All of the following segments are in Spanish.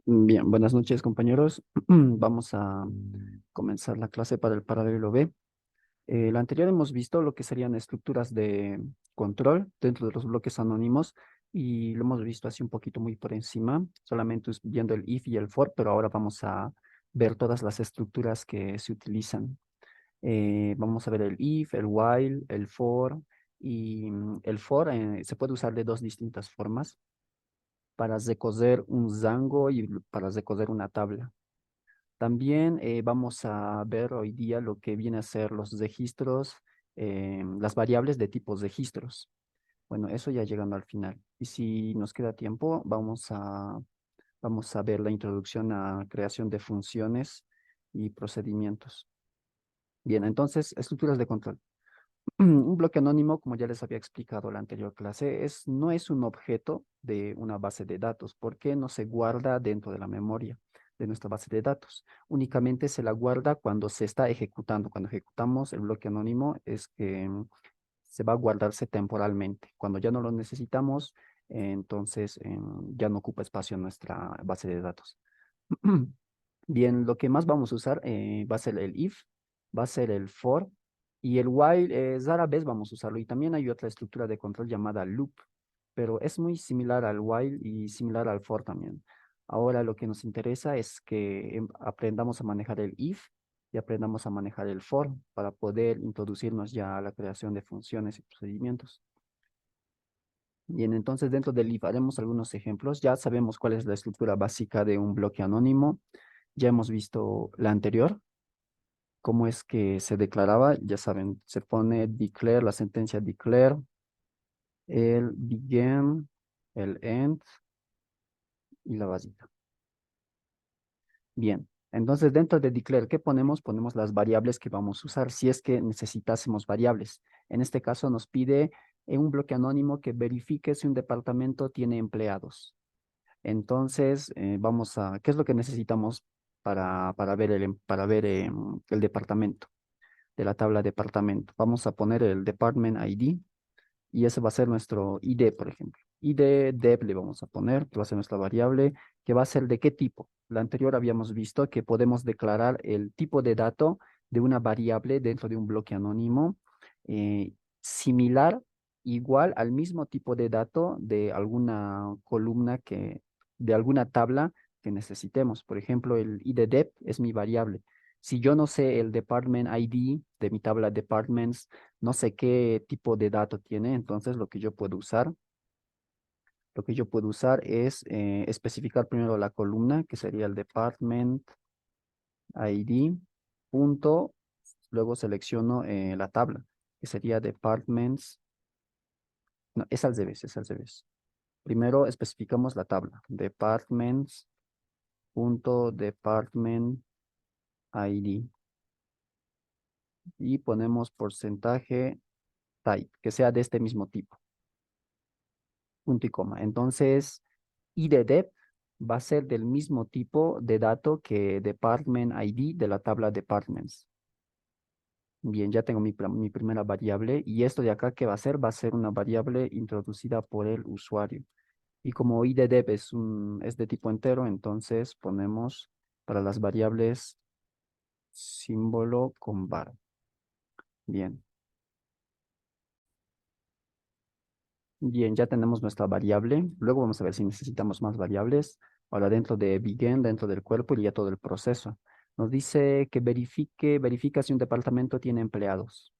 Bien, buenas noches, compañeros. Vamos a comenzar la clase para el paralelo B. La anterior hemos visto lo que serían estructuras de control dentro de los bloques anónimos y lo hemos visto así un poquito muy por encima, solamente viendo el if y el for, pero ahora vamos a ver todas las estructuras que se utilizan. Vamos a ver el if, el while, el for y el for se puede usar de dos distintas formas para recoger un Django y para recoger una tabla. También vamos a ver hoy día lo que viene a ser los registros, las variables de tipos registros. Bueno, eso ya llegando al final. Y si nos queda tiempo, vamos a ver la introducción a creación de funciones y procedimientos. Bien, entonces, estructuras de control. Un bloque anónimo, como ya les había explicado en la anterior clase, no es un objeto de una base de datos, porque no se guarda dentro de la memoria de nuestra base de datos. Únicamente se la guarda cuando se está ejecutando. Cuando ejecutamos el bloque anónimo es que se va a guardarse temporalmente. Cuando ya no lo necesitamos, entonces ya no ocupa espacio en nuestra base de datos. Bien, lo que más vamos a usar va a ser el if, va a ser el for y el while rara vez vamos a usarlo. Y también hay otra estructura de control llamada loop, pero es muy similar al while y similar al for también. Ahora lo que nos interesa es que aprendamos a manejar el if y aprendamos a manejar el for para poder introducirnos ya a la creación de funciones y procedimientos. Bien, entonces dentro del if haremos algunos ejemplos. Ya sabemos cuál es la estructura básica de un bloque anónimo. Ya hemos visto la anterior, cómo es que se declaraba. Ya saben, se pone declare, la sentencia declare, el begin, el end y la básica. Bien, entonces dentro de declare, ¿qué ponemos? Ponemos las variables que vamos a usar si es que necesitásemos variables. En este caso nos pide en un bloque anónimo que verifique si un departamento tiene empleados. Entonces, ¿qué es lo que necesitamos para ver el departamento de la tabla departamento? Vamos a poner el department ID y ese va a ser nuestro ID, por ejemplo. ID dev le vamos a poner, que va a ser nuestra variable, que va a ser de qué tipo. La anterior habíamos visto que podemos declarar el tipo de dato de una variable dentro de un bloque anónimo similar, igual al mismo tipo de dato de alguna columna de alguna tabla que necesitemos. Por ejemplo, el ID dev es mi variable. Si yo no sé el department ID de mi tabla departments, no sé qué tipo de dato tiene, entonces lo que yo puedo usar es especificar primero la columna, que sería el department ID, punto, luego selecciono la tabla, que sería departments, no, es al revés, es al revés. Primero especificamos la tabla, departments, punto, department ID, y ponemos porcentaje type, que sea de este mismo tipo. Punto y coma. Entonces, IDDEP va a ser del mismo tipo de dato que Department ID de la tabla Departments. Bien, ya tengo mi primera variable y esto de acá, ¿qué va a ser? Va a ser una variable introducida por el usuario. Y como IDDEP es de tipo entero, entonces ponemos para las variables símbolo con var. Bien. Bien, ya tenemos nuestra variable. Luego vamos a ver si necesitamos más variables. Ahora dentro de begin, dentro del cuerpo, iría todo el proceso. Nos dice que verifica si un departamento tiene empleados.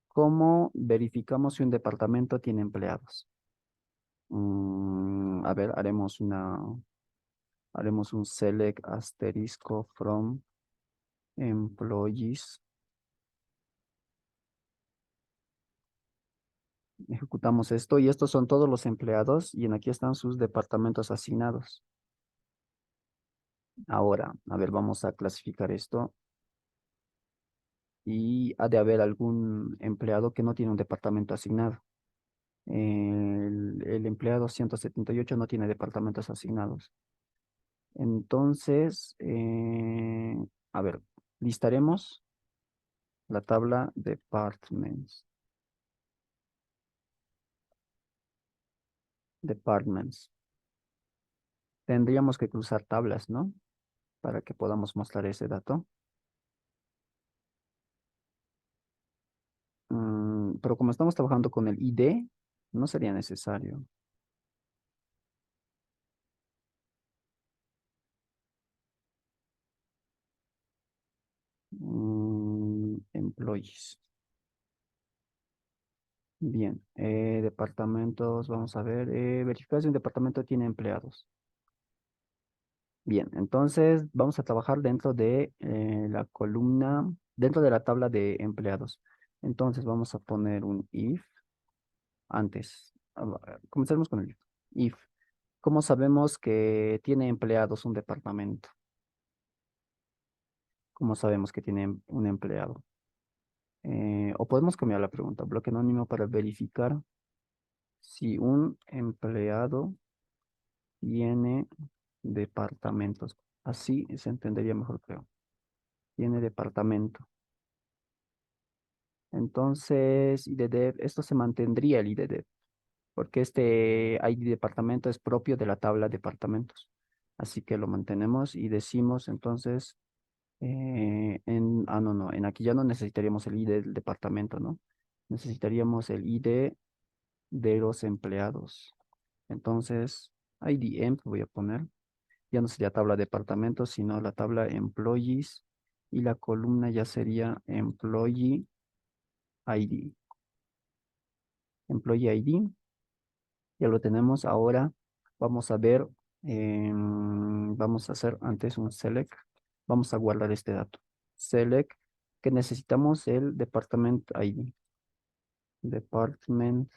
¿Cómo verificamos si un departamento tiene empleados? A ver, haremos un select asterisco from employees. Ejecutamos esto y estos son todos los empleados y en aquí están sus departamentos asignados. Ahora, a ver, vamos a clasificar esto y ha de haber algún empleado que no tiene un departamento asignado. El empleado 178 no tiene departamentos asignados. Entonces, a ver, listaremos la tabla departments. Departments. Tendríamos que cruzar tablas, ¿no? Para que podamos mostrar ese dato. Pero como estamos trabajando con el ID, no sería necesario. Employees. Bien, departamentos, vamos a ver, verificar si un departamento tiene empleados. Bien, entonces vamos a trabajar dentro de la columna, dentro de la tabla de empleados. Entonces vamos a poner un if antes. Comenzaremos con el if. If. ¿Cómo sabemos que tiene empleados un departamento? ¿Cómo sabemos que tiene un empleado? O podemos cambiar la pregunta, bloque anónimo para verificar si un empleado tiene departamentos. Así se entendería mejor, creo. Tiene departamento. Entonces, IDDEV, esto se mantendría el IDDEV, porque este ID departamento es propio de la tabla departamentos. Así que lo mantenemos y decimos entonces, no, en aquí ya no necesitaríamos el ID del departamento, ¿no? Necesitaríamos el ID de los empleados. Entonces, ID emp voy a poner, ya no sería tabla departamentos, sino la tabla employees y la columna ya sería employee ID. Employee ID, ya lo tenemos. Ahora vamos a ver, vamos a hacer antes un select. Vamos a guardar este dato. Select, que necesitamos el department ID. Department.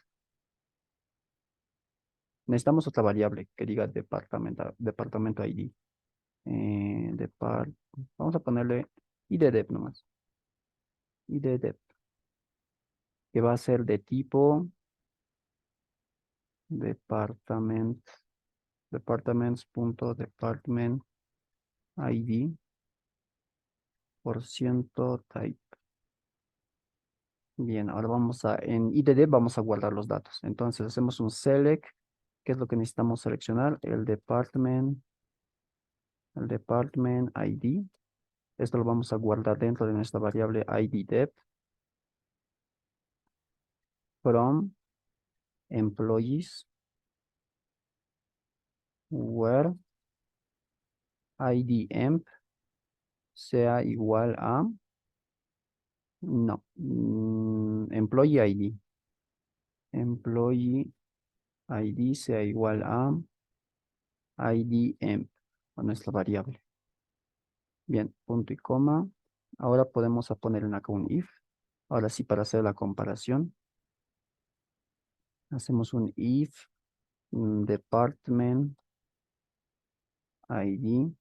Necesitamos otra variable que diga departamento ID. Vamos a ponerle IDDEP nomás. IDDEP, que va a ser de tipo department, departments.department ID por ciento type. Bien, ahora en IDD vamos a guardar los datos. Entonces hacemos un select, ¿qué es lo que necesitamos seleccionar? El department ID. Esto lo vamos a guardar dentro de nuestra variable IDDEP from employees where IDEMP sea igual a, no, employee ID. Employee ID sea igual a IDEMP, a nuestra variable. Bien, punto y coma. Ahora podemos poner en acá un if. Ahora sí, para hacer la comparación, hacemos un if department ID.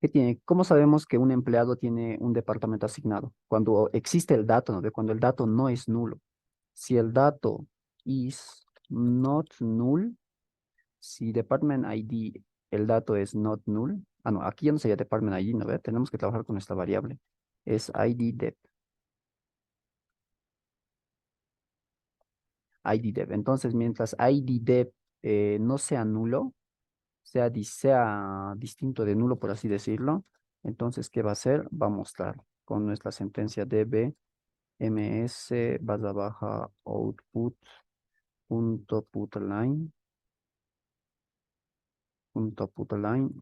¿Qué tiene? ¿Cómo sabemos que un empleado tiene un departamento asignado? Cuando existe el dato, ¿no? Cuando el dato no es nulo. Si el dato is not null, si department ID, el dato es not null. No, aquí ya no sería department ID, ¿no ve? Tenemos que trabajar con esta variable. Es ID dep. IDDEV. Entonces, mientras IDDEV no sea nulo, sea distinto de nulo, por así decirlo, entonces, ¿qué va a hacer? Va a mostrar con nuestra sentencia db ms barra baja output punto putline,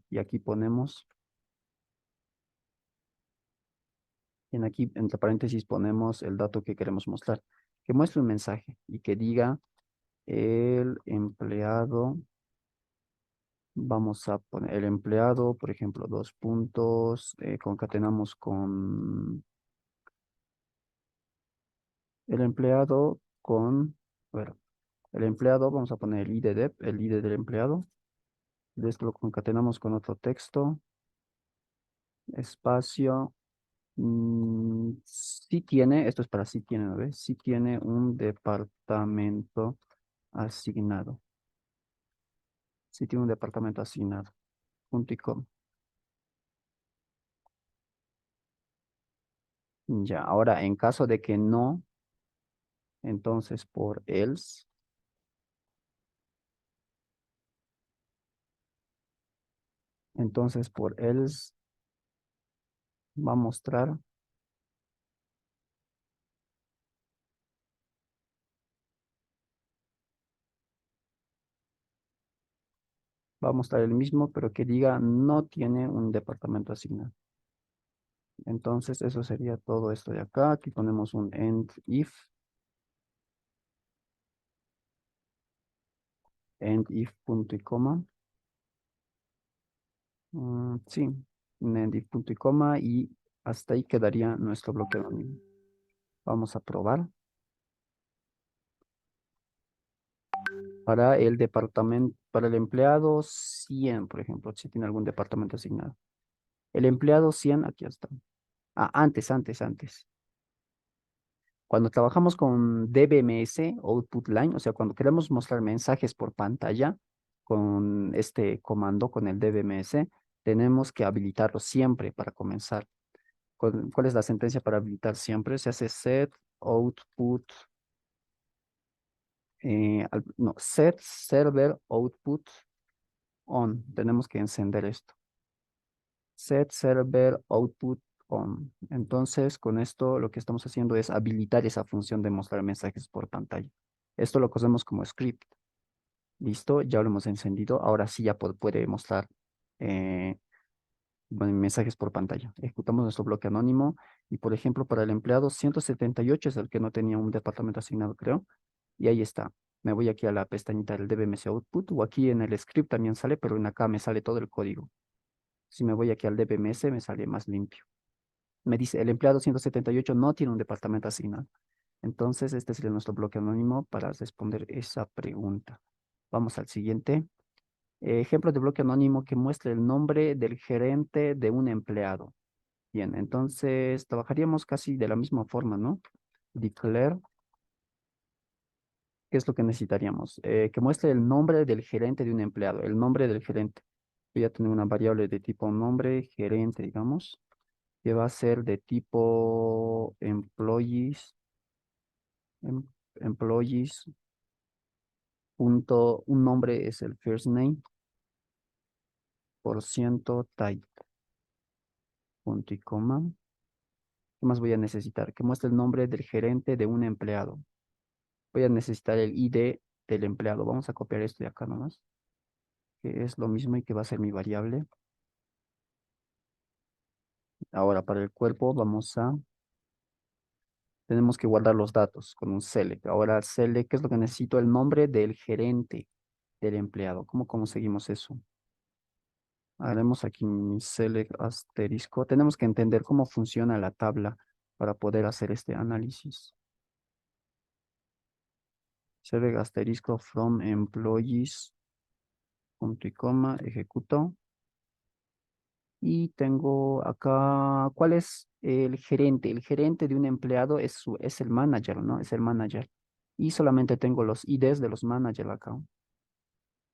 y aquí ponemos, aquí entre paréntesis ponemos el dato que queremos mostrar, que muestre un mensaje y que diga el empleado. Vamos a poner el empleado, por ejemplo, dos puntos, concatenamos con el empleado a ver, el empleado, vamos a poner el ID el ID del empleado, de esto lo concatenamos con otro texto, espacio, sí tiene, esto es para sí tiene, ¿no ves? Sí tiene un departamento asignado, sí tiene un departamento asignado, punto y coma. Ya, ahora en caso de que no, entonces por else. Entonces, por else va a mostrar, el mismo, pero que diga no tiene un departamento asignado. Entonces, eso sería todo esto de acá. Aquí ponemos un end if punto y coma. Sí, un end if punto y coma y hasta ahí quedaría nuestro bloque anónimo. Vamos a probar. Para el departamento, para el empleado 100, por ejemplo, si tiene algún departamento asignado. El empleado 100, aquí está. Ah, antes. Cuando trabajamos con DBMS, Output Line, o sea, cuando queremos mostrar mensajes por pantalla con este comando, con el DBMS, tenemos que habilitarlo siempre para comenzar. ¿Cuál es la sentencia para habilitar siempre? Se hace set output, no, set server output on. Tenemos que encender esto. Set server output on. Entonces, con esto lo que estamos haciendo es habilitar esa función de mostrar mensajes por pantalla. Esto lo cogemos como script. Listo, ya lo hemos encendido. Ahora sí ya puede mostrar eh, bueno, mensajes por pantalla. Ejecutamos nuestro bloque anónimo y, por ejemplo, para el empleado 178 es el que no tenía un departamento asignado, creo. Y ahí está. Me voy aquí a la pestañita del DBMS Output o aquí en el script también sale, pero en acá me sale todo el código. Si me voy aquí al DBMS me sale más limpio. Me dice, el empleado 178 no tiene un departamento asignado. Entonces, este sería nuestro bloque anónimo para responder esa pregunta. Vamos al siguiente. Ejemplo de bloque anónimo que muestre el nombre del gerente de un empleado. Bien, entonces trabajaríamos casi de la misma forma, ¿no? Declare, ¿qué es lo que necesitaríamos? Que muestre el nombre del gerente de un empleado, el nombre del gerente. Voy a tener una variable de tipo nombre, gerente, digamos, que va a ser de tipo employees, employees, punto, un nombre es el first name, por ciento type, punto y coma. ¿Qué más voy a necesitar? Que muestre el nombre del gerente de un empleado. Voy a necesitar el ID del empleado. Vamos a copiar esto de acá nomás, que es lo mismo y que va a ser mi variable. Ahora para el cuerpo tenemos que guardar los datos con un select. Ahora select, ¿qué es lo que necesito? El nombre del gerente del empleado. ¿Cómo conseguimos eso? Haremos aquí mi select asterisco. Tenemos que entender cómo funciona la tabla para poder hacer este análisis. Select asterisco from employees, punto y coma, ejecuto. Y tengo acá, ¿cuál es el gerente? El gerente de un empleado es el manager, ¿no? Es el manager. Y solamente tengo los IDs de los managers acá.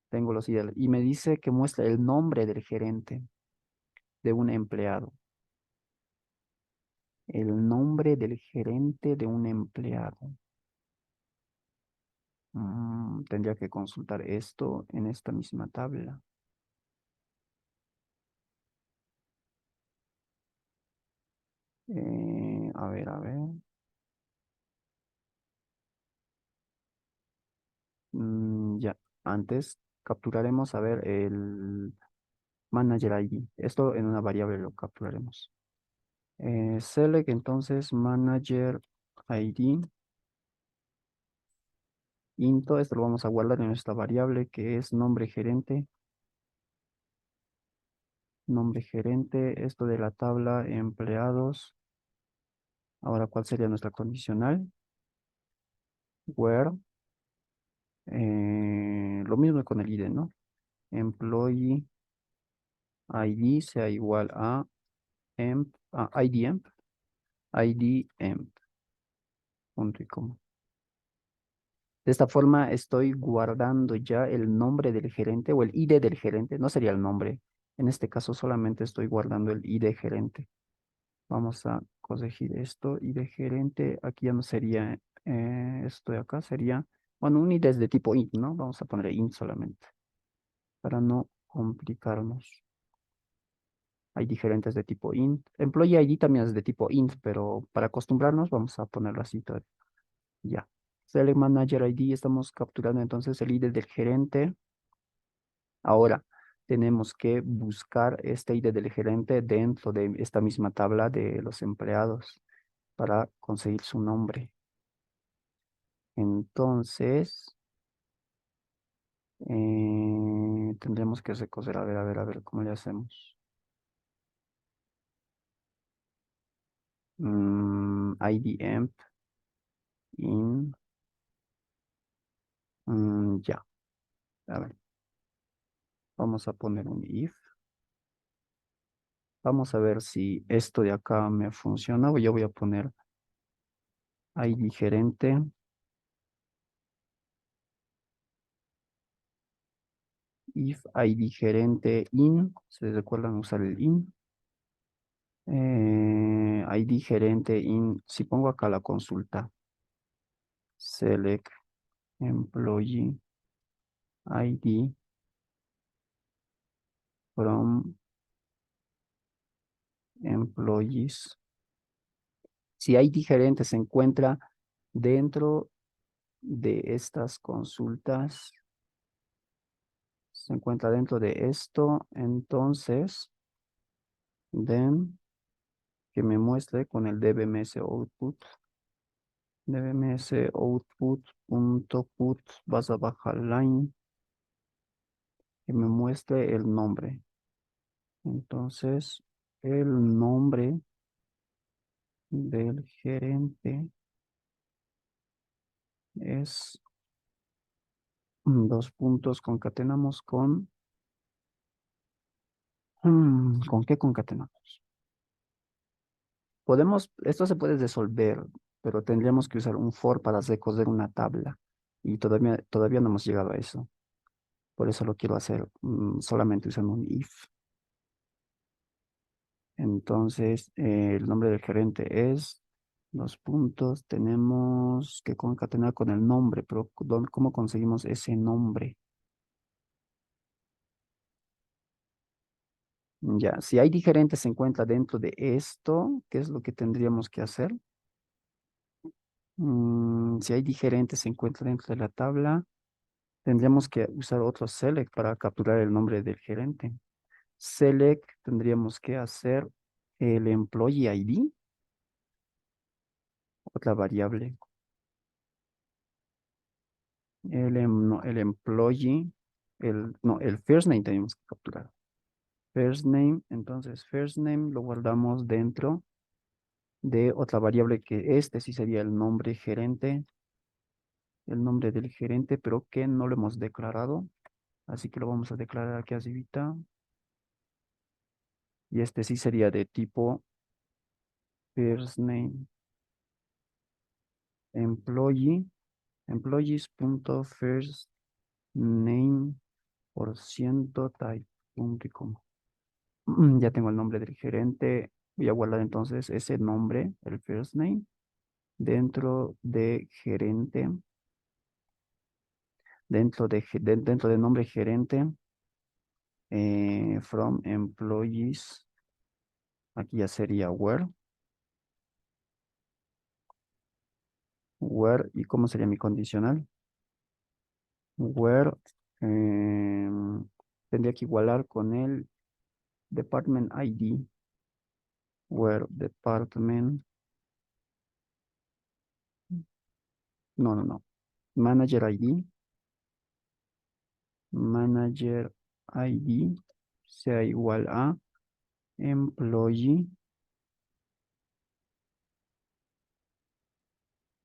Tengo los IDs. Y me dice que muestra el nombre del gerente de un empleado. El nombre del gerente de un empleado. Tendría que consultar esto en esta misma tabla. A ver, a ver. Ya, antes capturaremos, a ver, el manager ID. Esto en una variable lo capturaremos. Select entonces manager ID. Into, esto lo vamos a guardar en nuestra variable que es nombre gerente. Nombre gerente, esto de la tabla empleados. Ahora, ¿cuál sería nuestra condicional? Where, lo mismo con el ID, ¿no? Employee ID sea igual a ID emp, punto y coma. De esta forma estoy guardando ya el nombre del gerente o el ID del gerente, no sería el nombre. En este caso solamente estoy guardando el ID gerente. Vamos a corregir esto, ID gerente, aquí ya no sería esto de acá, sería, bueno, un ID es de tipo int, ¿no? Vamos a poner int solamente para no complicarnos. ID gerente es de tipo int. Employee ID también es de tipo int, pero para acostumbrarnos vamos a ponerlo así todo. Ya. Select Manager ID, estamos capturando entonces el ID del gerente. Ahora tenemos que buscar este ID del gerente dentro de esta misma tabla de los empleados para conseguir su nombre. Entonces, tendremos que recoger, a ver, ¿cómo le hacemos? IDEMP in, ya, a ver, vamos a poner un if. Vamos a ver si esto de acá me funciona. Yo voy a poner ID gerente, if ID gerente in, ¿se recuerdan usar el in? ID gerente in, si pongo acá la consulta, select employee ID from employees. Si ID gerente se encuentra dentro de estas consultas, se encuentra dentro de esto, entonces, then, que me muestre con el dbms output, dbms output.put, vas a bajar line, que me muestre el nombre. Entonces, el nombre del gerente es dos puntos, concatenamos ¿con qué concatenamos? Esto se puede resolver, pero tendríamos que usar un for para recoger una tabla. Y todavía no hemos llegado a eso. Por eso lo quiero hacer solamente usando un if. Entonces, el nombre del gerente es dos puntos. Tenemos que concatenar con el nombre, pero ¿cómo conseguimos ese nombre? Ya, si hay gerente se encuentra dentro de esto, ¿qué es lo que tendríamos que hacer? Si hay gerente se encuentra dentro de la tabla, tendríamos que usar otro select para capturar el nombre del gerente. Select tendríamos que hacer el employee ID, otra variable. No, el employee, no, el first name tenemos que capturar. First name, entonces first name lo guardamos dentro de otra variable que este sí sería el nombre gerente, el nombre del gerente, pero que no lo hemos declarado. Así que lo vamos a declarar aquí arribita. Y este sí sería de tipo first name employee, employees.first name por ciento type punto y coma. Ya tengo el nombre del gerente. Voy a guardar entonces ese nombre, el first name, dentro de gerente, dentro de nombre gerente, from employees. Aquí ya sería ¿y cómo sería mi condicional? Where tendría que igualar con el department ID. Where department, no. Manager ID, manager ID sea igual a employee.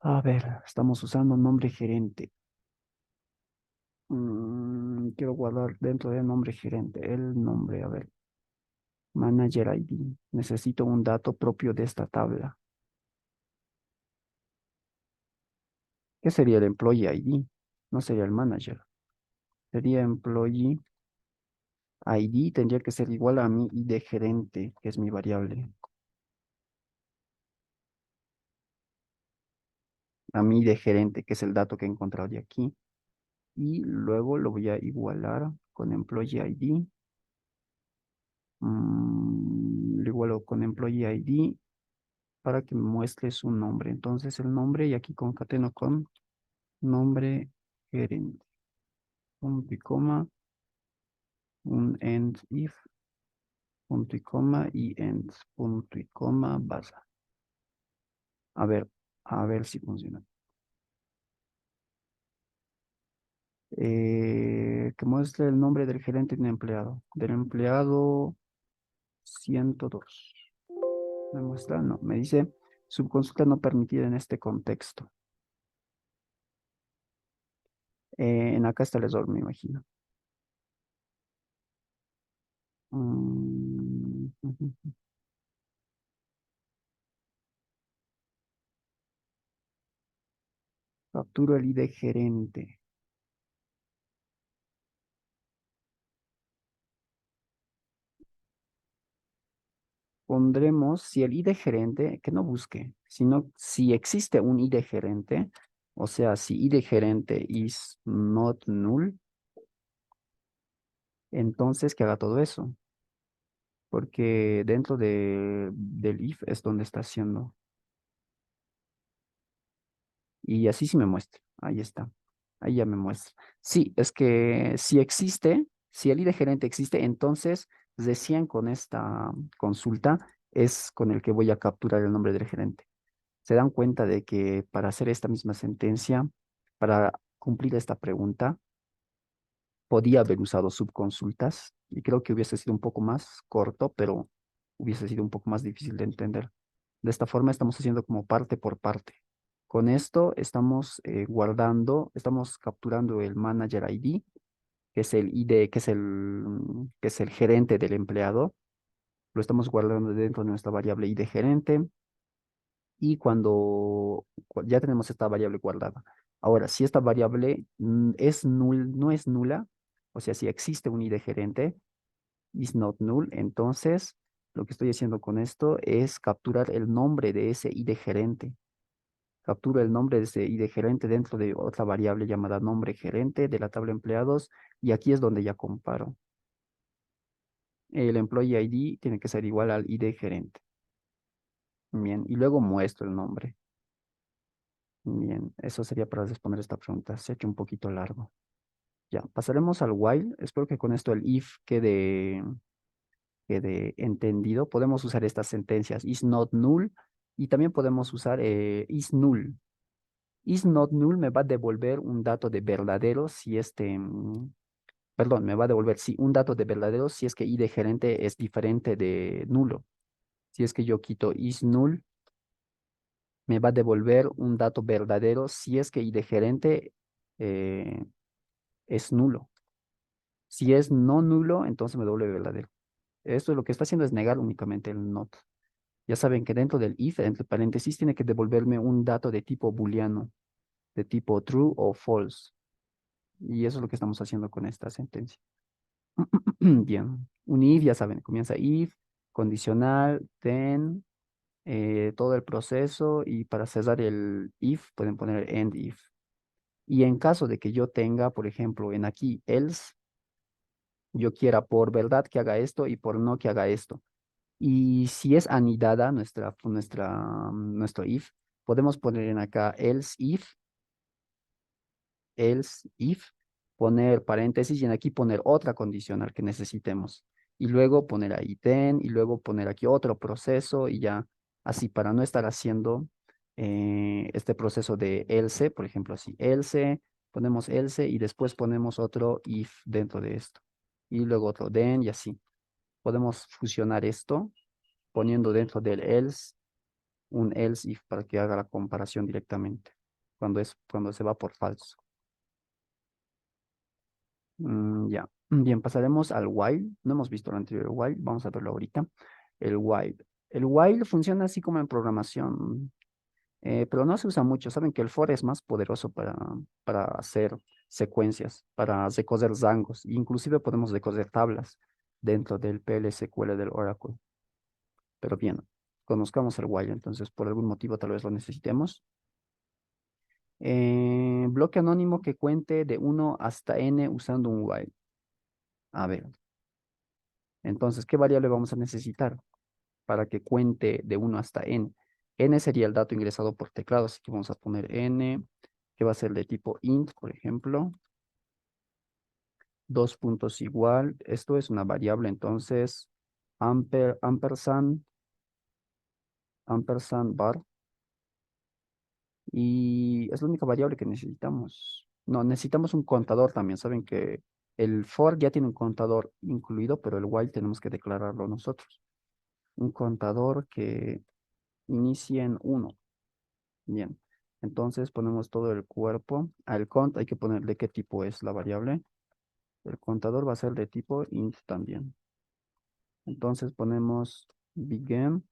A ver, estamos usando nombre gerente. Quiero guardar dentro del nombre gerente el nombre, a ver, manager ID. Necesito un dato propio de esta tabla. ¿Qué sería el employee ID? No sería el manager. Sería employee ID, tendría que ser igual a mi ID gerente, que es mi variable. A mi ID gerente, que es el dato que he encontrado de aquí. Y luego lo voy a igualar con employee ID. igualo con employee ID para que me muestre su nombre. Entonces el nombre y aquí concateno con nombre gerente. Punto y coma, un end if, punto y coma y end, punto y coma, barra. A ver, a ver si funciona. Que muestre el nombre del gerente y un empleado. Del empleado 102. ¿Me muestra? No, me dice subconsulta no permitida en este contexto. En acá está el error, me imagino. Ujú. Capturo el ID gerente. Pondremos, si el ID gerente, que no busque, sino si existe un ID gerente, o sea, si ID gerente is not null, entonces que haga todo eso, porque dentro del if es donde está haciendo. Y así sí me muestra. Ahí está. Ahí ya me muestra. Sí, es que si existe, si el ID gerente existe, entonces recién con esta consulta es con el que voy a capturar el nombre del gerente. Se dan cuenta de que para hacer esta misma sentencia, para cumplir esta pregunta, podía haber usado subconsultas y creo que hubiese sido un poco más corto, pero hubiese sido un poco más difícil de entender. De esta forma estamos haciendo como parte por parte. Con esto estamos guardando, estamos capturando el manager ID, que es el ID, que es el gerente del empleado. Lo estamos guardando dentro de nuestra variable ID gerente y cuando ya tenemos esta variable guardada. Ahora, si esta variable no es nula, o sea, si existe un ID gerente, is not null, entonces lo que estoy haciendo con esto es capturar el nombre de ese ID gerente. Capturo el nombre de ese ID gerente dentro de otra variable llamada nombre gerente de la tabla empleados y aquí es donde ya comparo. El employee ID tiene que ser igual al ID gerente. Bien, y luego muestro el nombre. Bien, eso sería para responder esta pregunta. Se ha hecho un poquito largo. Ya, pasaremos al while. Espero que con esto el if quede entendido. Podemos usar estas sentencias is not null y también podemos usar is null. Is not null me va a devolver un dato de verdadero si perdón, me va a devolver sí, un dato de verdadero si es que id gerente es diferente de nulo. Si es que yo quito is null, me va a devolver un dato verdadero si es que id gerente eh, es nulo. Si es no nulo, entonces me devuelve verdadero. Esto lo que está haciendo es negar únicamente el not. Ya saben que dentro del if, entre paréntesis, tiene que devolverme un dato de tipo booleano, de tipo true o false. Y eso es lo que estamos haciendo con esta sentencia. Bien, un if, ya saben, comienza if, condicional, then, todo el proceso y para cerrar el if pueden poner end if. Y en caso de que yo tenga, por ejemplo, en aquí else, yo quiera por verdad que haga esto y por no que haga esto. Y si es anidada nuestro if, podemos poner en acá else if, poner paréntesis y en aquí poner otra condicional que necesitemos. Y luego poner ahí then y luego poner aquí otro proceso y ya así para no estar haciendo este proceso de else, por ejemplo así, else, ponemos else y después ponemos otro if dentro de esto. Y luego otro then y así. Podemos fusionar esto poniendo dentro del else un else if para que haga la comparación directamente cuando se va por falso. Ya. Bien, pasaremos al while. No hemos visto el anterior while, vamos a verlo ahorita. El while. El while funciona así como en programación, pero no se usa mucho. Saben que el for es más poderoso para hacer secuencias, para recoger rangos. Inclusive podemos recoger tablas dentro del PLSQL del Oracle. Pero bien, conozcamos el while, entonces por algún motivo tal vez lo necesitemos. Bloque anónimo que cuente de 1 hasta n usando un while. A ver, entonces, ¿qué variable vamos a necesitar? para que cuente de 1 hasta n. N sería el dato ingresado por teclado, así que vamos a poner n, que va a ser de tipo int, por ejemplo. Dos puntos igual. Esto es una variable, entonces, ampersand var. Y es la única variable que necesitamos. No, necesitamos un contador también. Saben que el for ya tiene un contador incluido, pero el while tenemos que declararlo nosotros. Un contador que inicie en 1. Bien. Entonces ponemos todo el cuerpo. Al cont hay que poner de qué tipo es la variable. El contador va a ser de tipo int también. Entonces ponemos begin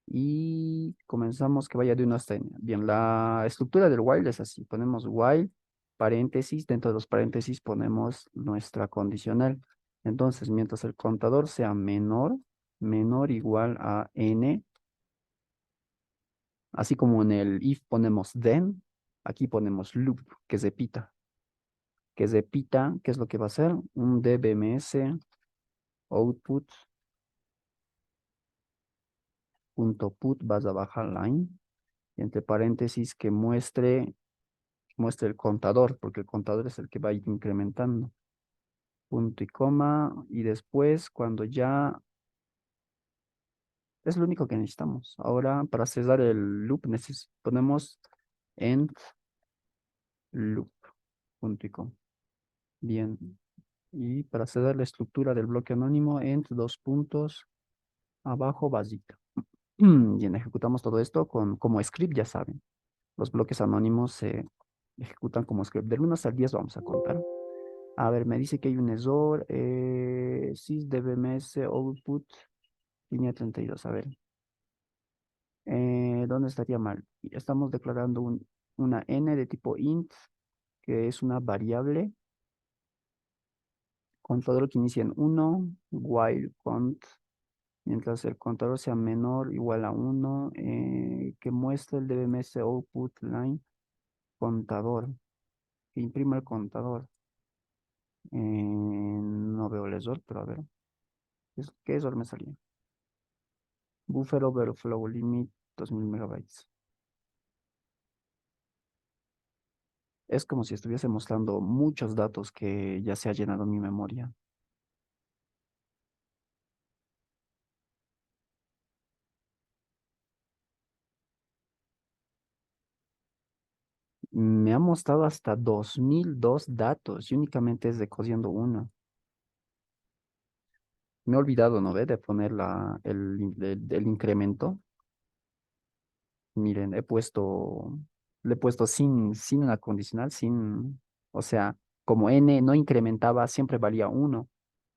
y comenzamos que vaya de 1 hasta n. Bien, la estructura del while es así. Ponemos while, paréntesis, dentro de los paréntesis ponemos nuestra condicional. Entonces, mientras el contador sea menor igual a n, así como en el if ponemos then, aquí ponemos loop, que repita. Que repita, ¿qué es lo que va a hacer? Un dbms output punto put barra baja line, y entre paréntesis que muestre el contador, porque el contador es el que va a ir incrementando. Punto y coma, y después cuando ya es lo único que necesitamos. Ahora para cerrar el loop ponemos end loop, punto y coma. Bien, y para cerrar la estructura del bloque anónimo, end dos puntos, abajo básica. Bien, ejecutamos todo esto como script, ya saben. Los bloques anónimos se ejecutan como script. Del 1 hasta el 10 vamos a contar. A ver, me dice que hay un error. Sysdbms output, línea 32. A ver, ¿dónde estaría mal? Estamos declarando una n de tipo int, que es una variable. Contador que inicia en 1, while cont, mientras el contador sea menor o igual a 1, que muestre el dbms output line contador, que imprima el contador. No veo el error, pero a ver, ¿qué error me salía? Buffer overflow limit 2000 megabytes. Es como si estuviese mostrando muchos datos que ya se ha llenado mi memoria. Me ha mostrado hasta 2002 datos y únicamente es decodiendo uno. Me he olvidado, ¿no ve? De poner el incremento. Miren, le he puesto sin una condicional, o sea, como n no incrementaba, siempre valía uno.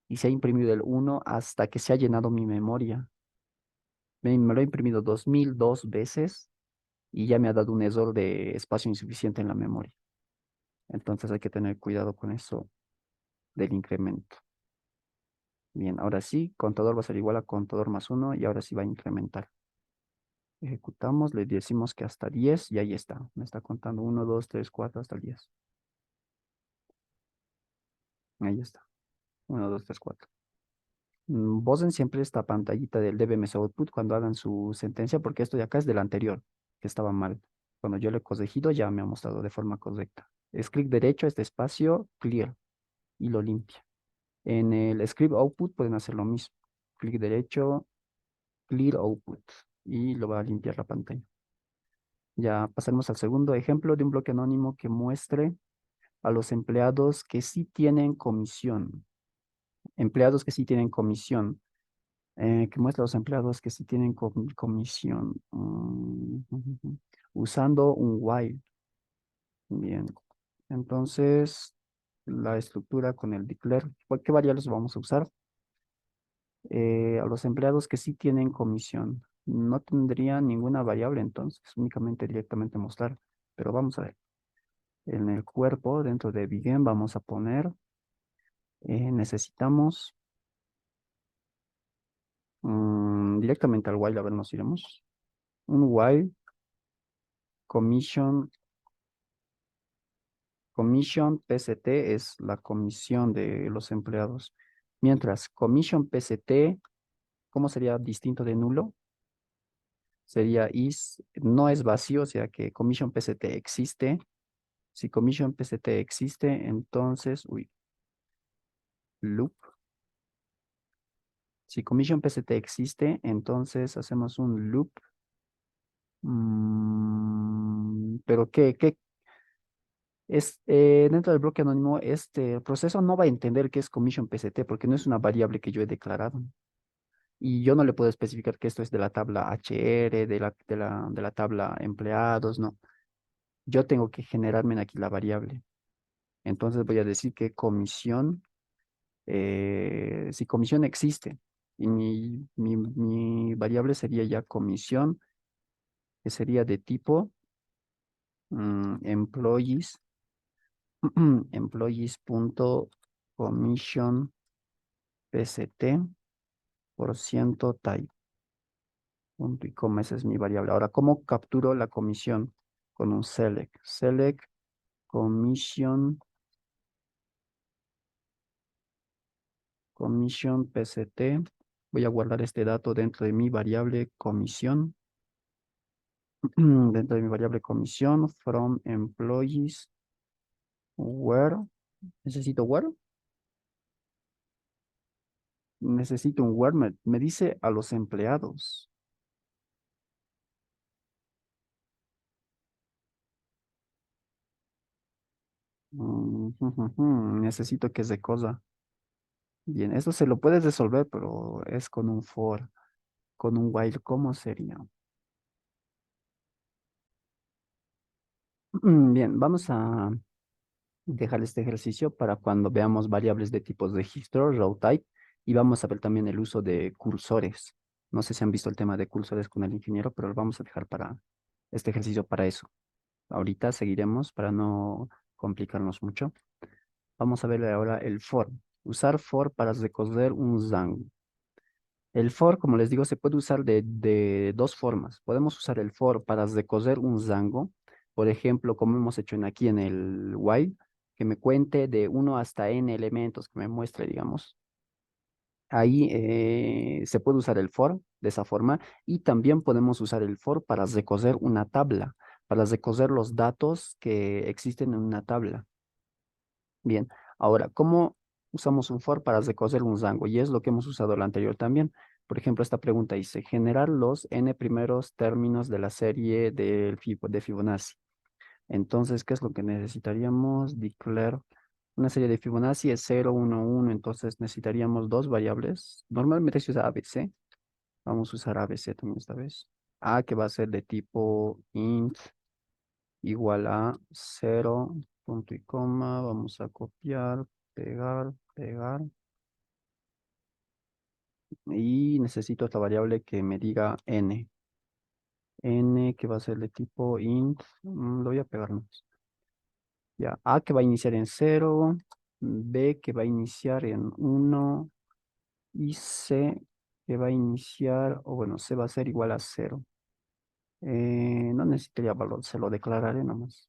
Y se ha imprimido el uno hasta que se ha llenado mi memoria. Me lo he imprimido 2002 veces y ya me ha dado un error de espacio insuficiente en la memoria. Entonces hay que tener cuidado con eso del incremento. Bien, ahora sí, contador va a ser igual a contador más uno y ahora sí va a incrementar. Ejecutamos, le decimos que hasta 10 y ahí está. Me está contando 1, 2, 3, 4 hasta el 10. Ahí está. 1, 2, 3, 4. Bosen siempre esta pantallita del DBMS Output cuando hagan su sentencia, porque esto de acá es del anterior, que estaba mal. Cuando yo lo he corregido ya me ha mostrado de forma correcta. Es clic derecho, este espacio, clear, y lo limpia. En el script output pueden hacer lo mismo. Clic derecho, clear output, y lo va a limpiar la pantalla. Ya pasaremos al segundo ejemplo de un bloque anónimo que muestre a los empleados que sí tienen comisión. Empleados que sí tienen comisión. Que muestra a los empleados que sí tienen comisión. Usando un while. Bien. Entonces, la estructura con el declare. ¿Qué variables vamos a usar? A los empleados que sí tienen comisión. No tendría ninguna variable entonces, únicamente directamente mostrar. Pero vamos a ver. En el cuerpo, dentro de begin, vamos a poner, necesitamos directamente al while, a ver, nos iremos. Un while commission PCT es la comisión de los empleados. Mientras commission PCT, ¿cómo sería distinto de nulo? sería is, no es vacío, o sea que commission PCT existe. Si commission PCT existe, entonces, uy, loop. Si commission PCT existe, entonces hacemos un loop. Pero ¿qué es? Dentro del bloque anónimo, este proceso no va a entender qué es commission PCT porque no es una variable que yo he declarado. Y yo no le puedo especificar que esto es de la tabla HR, de la tabla empleados, no. Yo tengo que generarme aquí la variable. Entonces voy a decir que comisión, si comisión existe, y mi variable sería ya comisión, que sería de tipo employees, employees.commission pct por ciento type, punto y coma, esa es mi variable. Ahora, ¿cómo capturo la comisión? Con un select commission, commission pct. Voy a guardar este dato dentro de mi variable comisión. Dentro de mi variable comisión, from employees, where, necesito where, necesito un where, me dice a los empleados. Necesito que es de cosa. Bien, eso se lo puedes resolver, pero es con un for, con un while, ¿cómo sería? Bien, vamos a dejar este ejercicio para cuando veamos variables de tipos de registro, row type, y vamos a ver también el uso de cursores. No sé si han visto el tema de cursores con el ingeniero, pero lo vamos a dejar para este ejercicio para eso. Ahorita seguiremos para no complicarnos mucho. Vamos a ver ahora el for. Usar for para recoger un Django. El for, como les digo, se puede usar de dos formas. Podemos usar el for para recoger un Django, por ejemplo, como hemos hecho aquí en el while, que me cuente de uno hasta n elementos, que me muestre, digamos. Ahí se puede usar el for de esa forma y también podemos usar el for para recoger una tabla, para recoger los datos que existen en una tabla. Bien, ahora, ¿cómo usamos un for para recoger un rango? Y es lo que hemos usado lo anterior también. Por ejemplo, esta pregunta dice, generar los n primeros términos de la serie de Fibonacci. Entonces, ¿qué es lo que necesitaríamos? Declare una serie de Fibonacci es 0, 1, 1, entonces necesitaríamos dos variables. Normalmente se usa ABC. Vamos a usar ABC también esta vez. A que va a ser de tipo int igual a 0, punto y coma. Vamos a copiar, pegar, pegar. Y necesito esta variable que me diga n. N que va a ser de tipo int. Lo voy a pegar más. Ya, A que va a iniciar en 0, B que va a iniciar en 1 y C que va a iniciar, o bueno, C va a ser igual a 0. No necesitaría valor, se lo declararé nomás.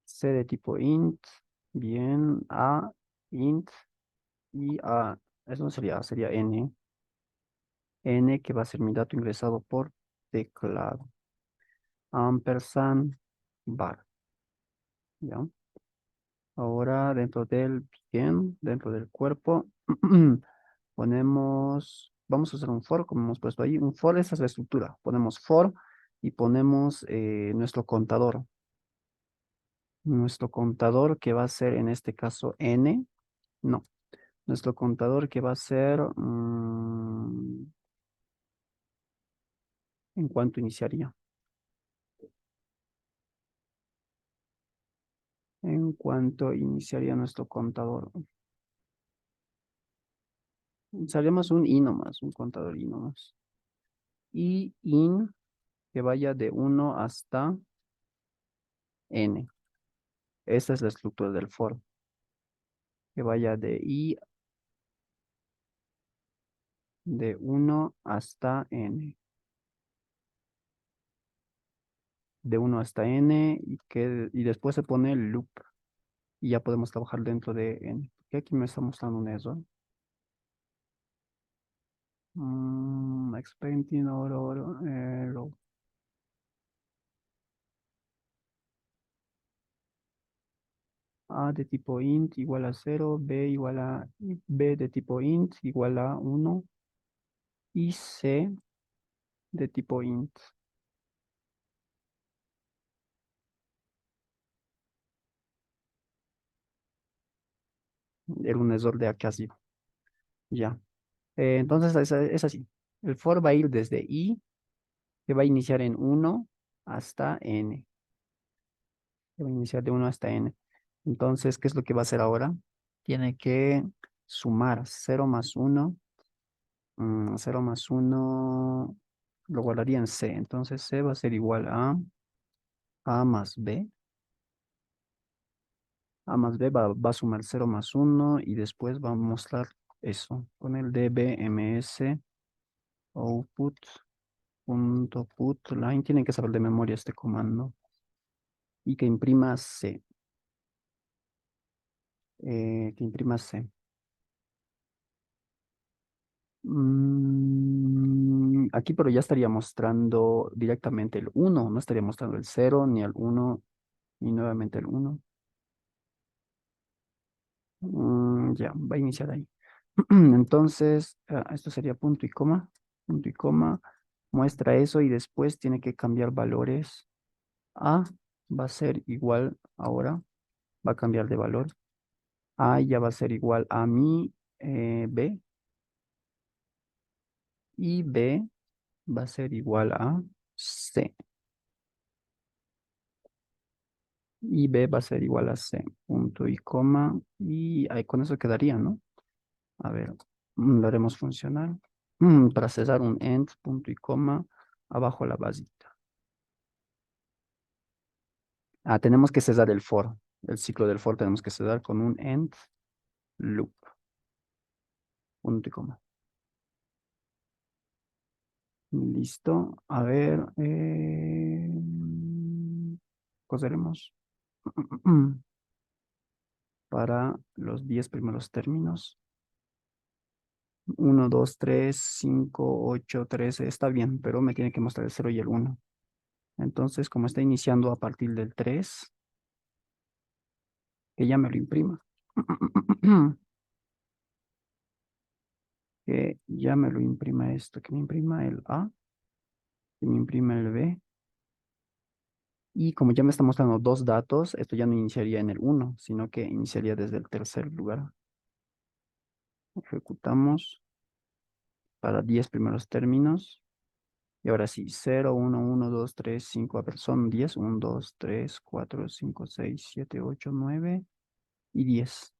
C de tipo int, bien, A, int, y A, eso no sería A, sería N. N que va a ser mi dato ingresado por teclado. Ampersand var, ¿ya? Ahora dentro del bien, dentro del cuerpo, vamos a usar un for, como hemos puesto ahí. Un for, esa es la estructura. Ponemos for y ponemos nuestro contador. Nuestro contador que va a ser en este caso n, no. Nuestro contador que va a ser, ¿en cuánto iniciaría? ¿En cuánto iniciaría nuestro contador? Usaríamos un i nomás, un contador i nomás. Y in que vaya de 1 hasta n. Esta es la estructura del for. Que vaya de i de 1 hasta n. De 1 hasta n y después se pone el loop. Y ya podemos trabajar dentro de n. Que aquí me está mostrando un error. Expecting A de tipo int igual a 0, B de tipo int igual a 1 y C de tipo int. Era un error de acá así. Ya. Entonces es así. El for va a ir desde I, que va a iniciar en 1 hasta N. Que va a iniciar de 1 hasta N. Entonces, ¿qué es lo que va a hacer ahora? Tiene que sumar 0 más 1. 0 más 1 lo guardaría en C. Entonces C va a ser igual a más B. A más B va a sumar 0 más 1 y después va a mostrar eso con el dbms output punto put line. Tienen que saber de memoria este comando y que imprima C. Que imprima C. Aquí, pero ya estaría mostrando directamente el 1, no estaría mostrando el 0, ni el 1, ni nuevamente el 1. Ya, va a iniciar ahí. Entonces, esto sería punto y coma, muestra eso y después tiene que cambiar valores. A va a ser igual ahora, va a cambiar de valor. A ya va a ser igual a mi B y B va a ser igual a C y B va a ser igual a C, punto y coma y ahí con eso quedaría, ¿no? A ver, lo haremos funcional. Para cesar un end, punto y coma, abajo la basita. Tenemos que cesar el for. El ciclo del for tenemos que cesar con un end loop, punto y coma. Listo. A ver, coseremos para los 10 primeros términos. 1, 2, 3, 5, 8, 13. Está bien, pero me tiene que mostrar el 0 y el 1. Entonces, como está iniciando a partir del 3, que ya me lo imprima. Que ya me lo imprima esto, que me imprima el A, que me imprima el B. Y como ya me está mostrando dos datos, esto ya no iniciaría en el 1, sino que iniciaría desde el tercer lugar. Ejecutamos para 10 primeros términos. Y ahora sí, 0, 1, 1, 2, 3, 5. A ver, son 10. 1, 2, 3, 4, 5, 6, 7, 8, 9 y 10.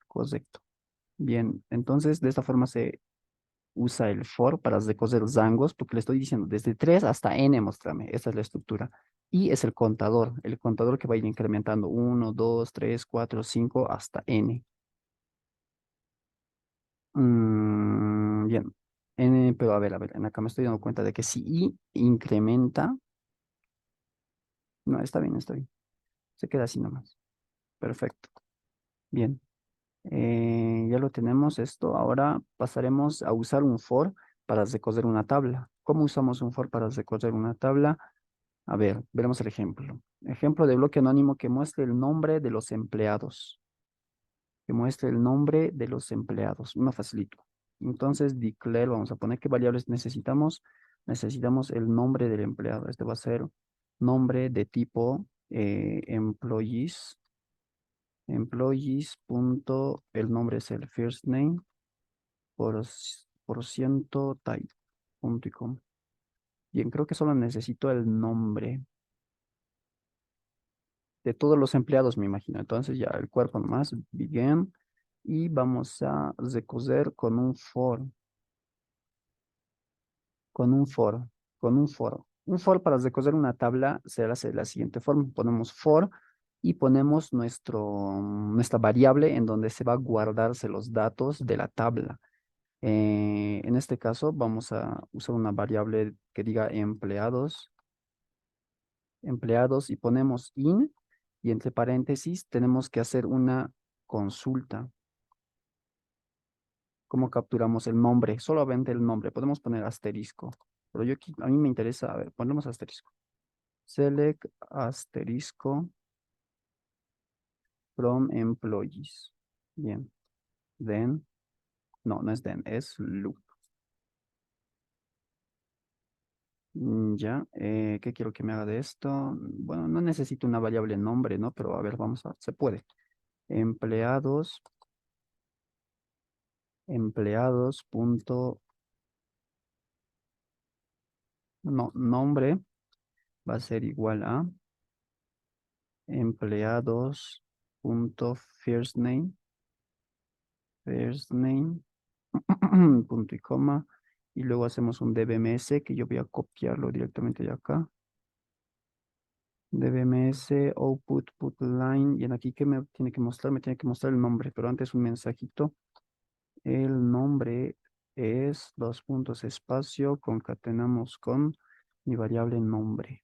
Correcto. Bien, entonces de esta forma se usa el for para decoser los rangos, porque le estoy diciendo desde 3 hasta n, muéstrame. Esta es la estructura. Y es el contador que va a ir incrementando 1, 2, 3, 4, 5 hasta n. Bien. Pero a ver, en acá me estoy dando cuenta de que si i incrementa, no, está bien, está bien. Se queda así nomás. Perfecto. Bien. Ya lo tenemos esto. Ahora pasaremos a usar un for para recoger una tabla. ¿Cómo usamos un for para recoger una tabla? A ver, veremos el ejemplo. Ejemplo de bloque anónimo que muestre el nombre de los empleados. Que muestre el nombre de los empleados. Uno facilito. Entonces, declare, vamos a poner qué variables necesitamos. Necesitamos el nombre del empleado. Este va a ser nombre de tipo employees. Employees. Punto, el nombre es el first name por ciento type. Punto y coma. Bien, creo que solo necesito el nombre de todos los empleados, me imagino. Entonces ya el cuerpo nomás, begin, y vamos a recoger con un for, con un for, con un for. Un for para recoger una tabla se hace de la siguiente forma. Ponemos for y ponemos nuestra variable en donde se va a guardarse los datos de la tabla. En este caso vamos a usar una variable que diga empleados y ponemos in y entre paréntesis tenemos que hacer una consulta. ¿Cómo capturamos el nombre? Solamente el nombre. Podemos poner asterisco. Pero yo aquí, a mí me interesa, a ver, ponemos asterisco. Select asterisco from employees. Bien. Then, no, no es then, es loop. Ya, ¿qué quiero que me haga de esto? Bueno, no necesito una variable nombre, ¿no? Pero a ver, vamos a, se puede. Empleados, empleados punto, no, nombre va a ser igual a empleados punto first name, punto y coma, y luego hacemos un dbms que yo voy a copiarlo directamente de acá. dbms output put line, y en aquí que me tiene que mostrar, me tiene que mostrar el nombre, pero antes un mensajito. El nombre es dos puntos espacio, concatenamos con mi variable nombre.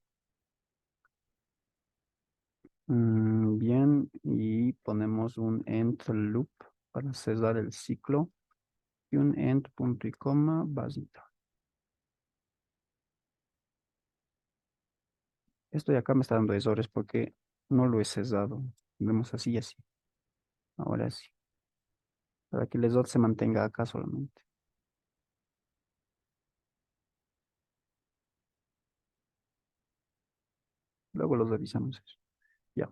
Bien, y ponemos un end loop para cerrar el ciclo y un end punto y coma básico. Esto de acá me está dando errores porque no lo he cerrado. Vemos así y así. Ahora sí. Para que el error se mantenga acá solamente. Luego lo revisamos eso. Ya.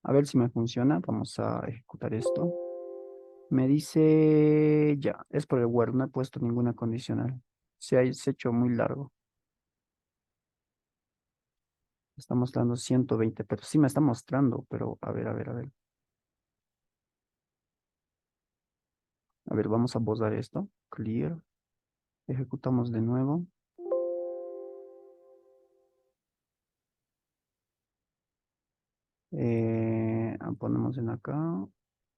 A ver si me funciona. Vamos a ejecutar esto. Me dice, ya, es por el Word, no he puesto ninguna condicional. Se ha hecho muy largo. Está mostrando 120, pero sí me está mostrando, pero a ver, a ver, a ver. A ver, vamos a borrar esto. Clear. Ejecutamos de nuevo. Ponemos en acá.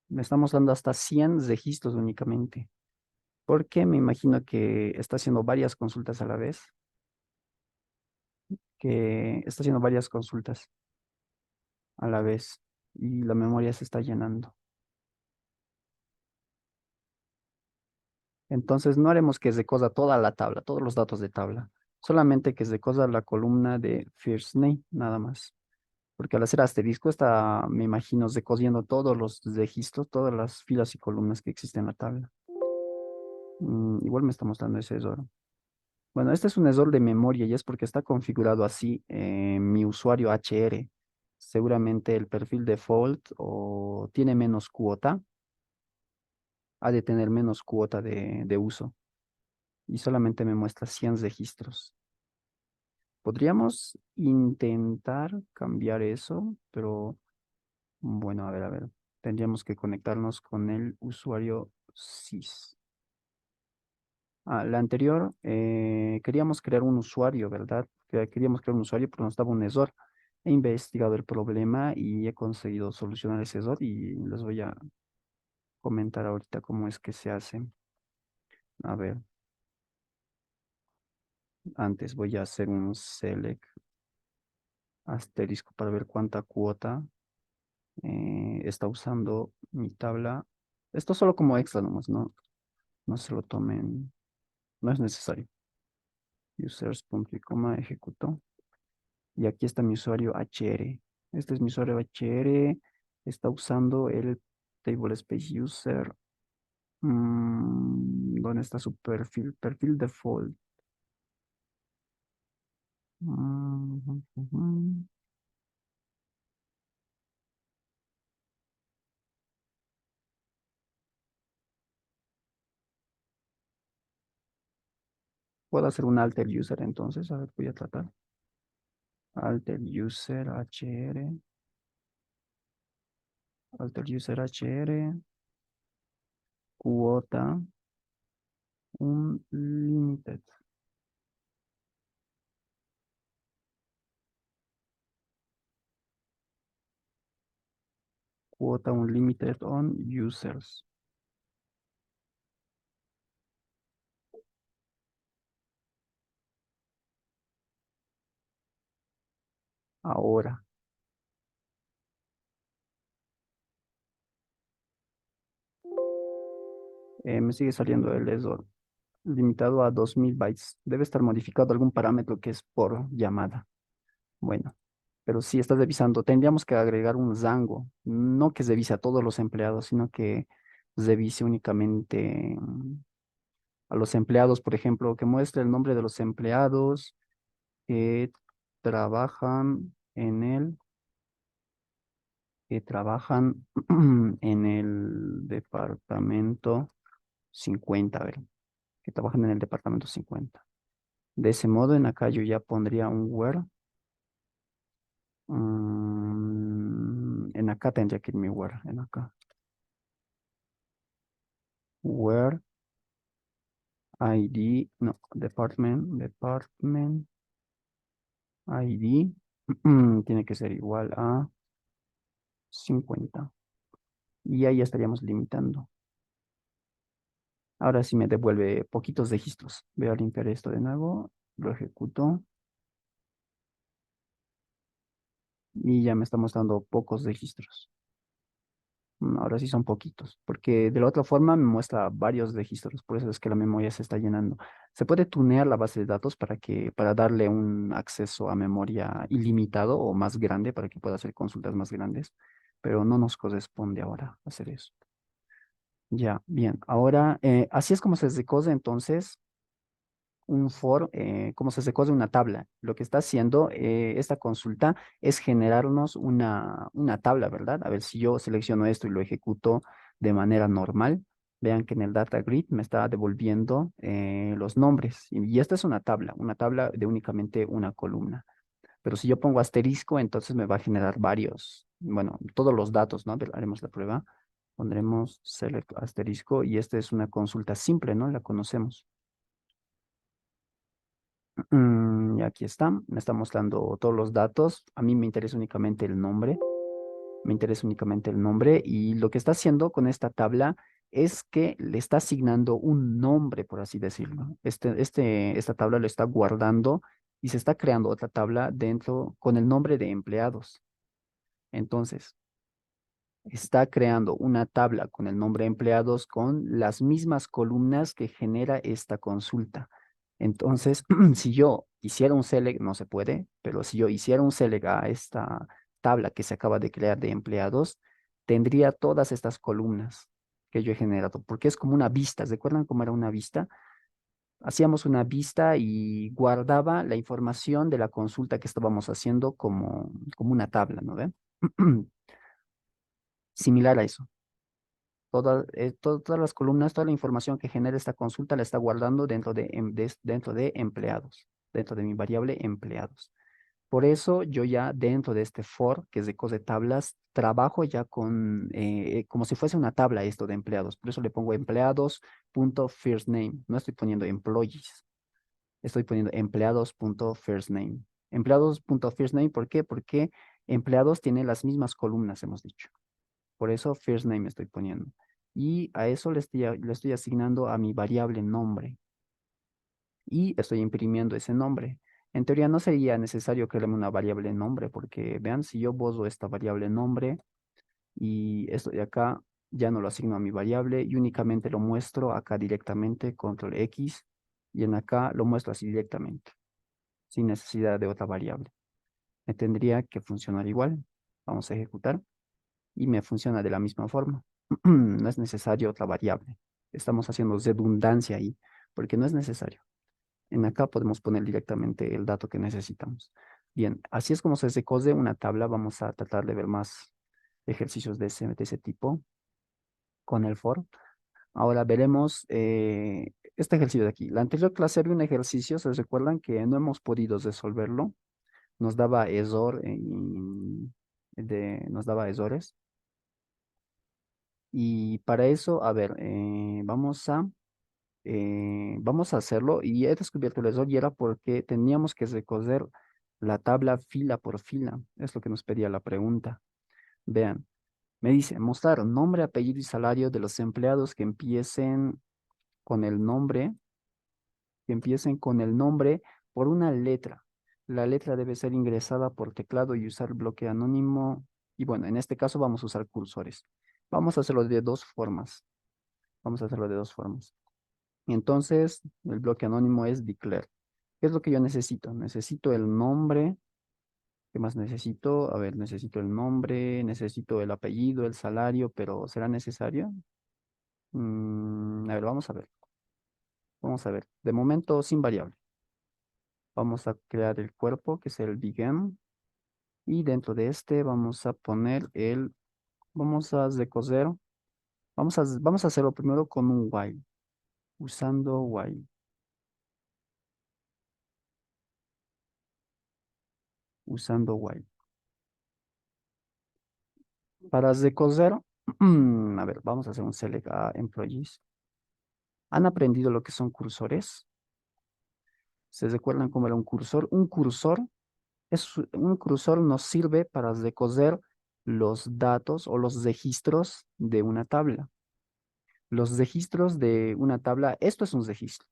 Me está mostrando hasta 100 registros únicamente. Porque me imagino que está haciendo varias consultas a la vez. Que está haciendo varias consultas a la vez. Y la memoria se está llenando. Entonces no haremos que recoja toda la tabla, todos los datos de tabla. Solamente que recoja la columna de first name, nada más. Porque al hacer asterisco está, me imagino, recogiendo todos los registros, todas las filas y columnas que existen en la tabla. Igual me está mostrando ese error. Bueno, este es un error de memoria y es porque está configurado así mi usuario HR. Seguramente el perfil default o tiene menos cuota, ha de tener menos cuota de uso y solamente me muestra 100 registros. Podríamos intentar cambiar eso, pero bueno, a ver. Tendríamos que conectarnos con el usuario SIS. La anterior, queríamos crear un usuario, ¿verdad? Queríamos crear un usuario, pero nos daba un error. He investigado el problema y he conseguido solucionar ese error y les voy a comentar ahorita cómo es que se hace. A ver, antes voy a hacer un select asterisco para ver cuánta cuota está usando mi tabla. Esto solo como extra nomás, ¿no? No se lo tomen, no es necesario. Users punto y coma, ejecuto. Y aquí está mi usuario HR. Este es mi usuario HR. Está usando el table space user. ¿Dónde está su perfil? Perfil default. Ujú. Puedo hacer un alter user entonces. A ver, voy a tratar. Alter user HR. Alter user HR. Cuota. Un limited. Cuota unlimited on users. Ahora, Me sigue saliendo el ESOR limitado a 2000 bytes. Debe estar modificado algún parámetro que es por llamada. Bueno, pero si estás revisando, tendríamos que agregar un Django, no que revise a todos los empleados, sino que revise únicamente a los empleados, por ejemplo, que muestre el nombre de los empleados que trabajan en que trabajan en el departamento 50, a ver, que trabajan en el departamento 50. De ese modo, en acá yo ya pondría un where. En acá tendría que ir mi where, en acá. Where ID, no, department ID, tiene que ser igual a 50. Y ahí estaríamos limitando. Ahora sí me devuelve poquitos registros. Voy a limpiar esto de nuevo, lo ejecuto y ya me está mostrando pocos registros. Ahora sí son poquitos, porque de la otra forma me muestra varios registros, por eso es que la memoria se está llenando. Se puede tunear la base de datos para darle un acceso a memoria ilimitado o más grande para que pueda hacer consultas más grandes, pero no nos corresponde ahora hacer eso. Ya, bien. Ahora, así es como se decode entonces un for, como se decode una tabla. Lo que está haciendo esta consulta es generarnos una tabla, ¿verdad? A ver, si yo selecciono esto y lo ejecuto de manera normal, vean que en el data grid me está devolviendo los nombres. Y esta es una tabla de únicamente una columna. Pero si yo pongo asterisco, entonces me va a generar varios, bueno, todos los datos, ¿no? Haremos la prueba. Pondremos select asterisco y esta es una consulta simple, ¿no? La conocemos. Y aquí está, me está mostrando todos los datos. A mí me interesa únicamente el nombre. Me interesa únicamente el nombre y lo que está haciendo con esta tabla es que le está asignando un nombre, por así decirlo. Esta tabla lo está guardando y se está creando otra tabla dentro con el nombre de empleados. Entonces, está creando una tabla con el nombre de empleados con las mismas columnas que genera esta consulta. Entonces, si yo hiciera un select, no se puede, pero si yo hiciera un select a esta tabla que se acaba de crear de empleados, tendría todas estas columnas que yo he generado, porque es como una vista. ¿Recuerdan cómo era una vista? Hacíamos una vista y guardaba la información de la consulta que estábamos haciendo como una tabla, ¿no ven? Similar a eso. Todas las columnas, toda la información que genera esta consulta la está guardando dentro de empleados, dentro de mi variable empleados. Por eso yo ya dentro de este for, que es de cos de tablas, trabajo ya como si fuese una tabla esto de empleados. Por eso le pongo empleados.firstname. No estoy poniendo employees, estoy poniendo empleados.firstname. Empleados.firstname, ¿por qué? Porque empleados tiene las mismas columnas, hemos dicho. Por eso first name estoy poniendo. Y a eso le estoy asignando a mi variable nombre. Y estoy imprimiendo ese nombre. En teoría no sería necesario crearme una variable nombre, porque vean, si yo borro esta variable nombre y esto de acá ya no lo asigno a mi variable y únicamente lo muestro acá directamente, control X, y en acá lo muestro así directamente, sin necesidad de otra variable. Me tendría que funcionar igual. Vamos a ejecutar. Y me funciona de la misma forma. No es necesario otra variable. Estamos haciendo redundancia ahí, porque no es necesario. En acá podemos poner directamente el dato que necesitamos. Bien, así es como se decode una tabla. Vamos a tratar de ver más ejercicios de ese tipo con el for. Ahora veremos este ejercicio de aquí. La anterior clase había un ejercicio, ¿se recuerdan que no hemos podido resolverlo? Nos daba error, nos daba errores. Y para eso, a ver, vamos a hacerlo. Y he descubierto el error y era porque teníamos que recorrer la tabla fila por fila. Es lo que nos pedía la pregunta. Vean, me dice mostrar nombre, apellido y salario de los empleados con el nombre, que empiecen con el nombre por una letra. La letra debe ser ingresada por teclado y usar bloque anónimo. Y bueno, en este caso vamos a usar cursores. Vamos a hacerlo de dos formas. Vamos a hacerlo de dos formas. Entonces, el bloque anónimo es declare. ¿Qué es lo que yo necesito? Necesito el nombre. ¿Qué más necesito? A ver, necesito el nombre, necesito el apellido, el salario, pero ¿será necesario? A ver, vamos a ver. Vamos a ver. De momento, sin variable. Vamos a crear el cuerpo, que es el begin. Y dentro de este vamos a poner vamos a decoser. Vamos a hacerlo primero con un while. Usando while. Usando while. Para decoser, a ver, vamos a hacer un select a employees. ¿Han aprendido lo que son cursores? ¿Se recuerdan cómo era un cursor? Un cursor nos sirve para recoger los datos o los registros de una tabla. Los registros de una tabla, esto es un registro.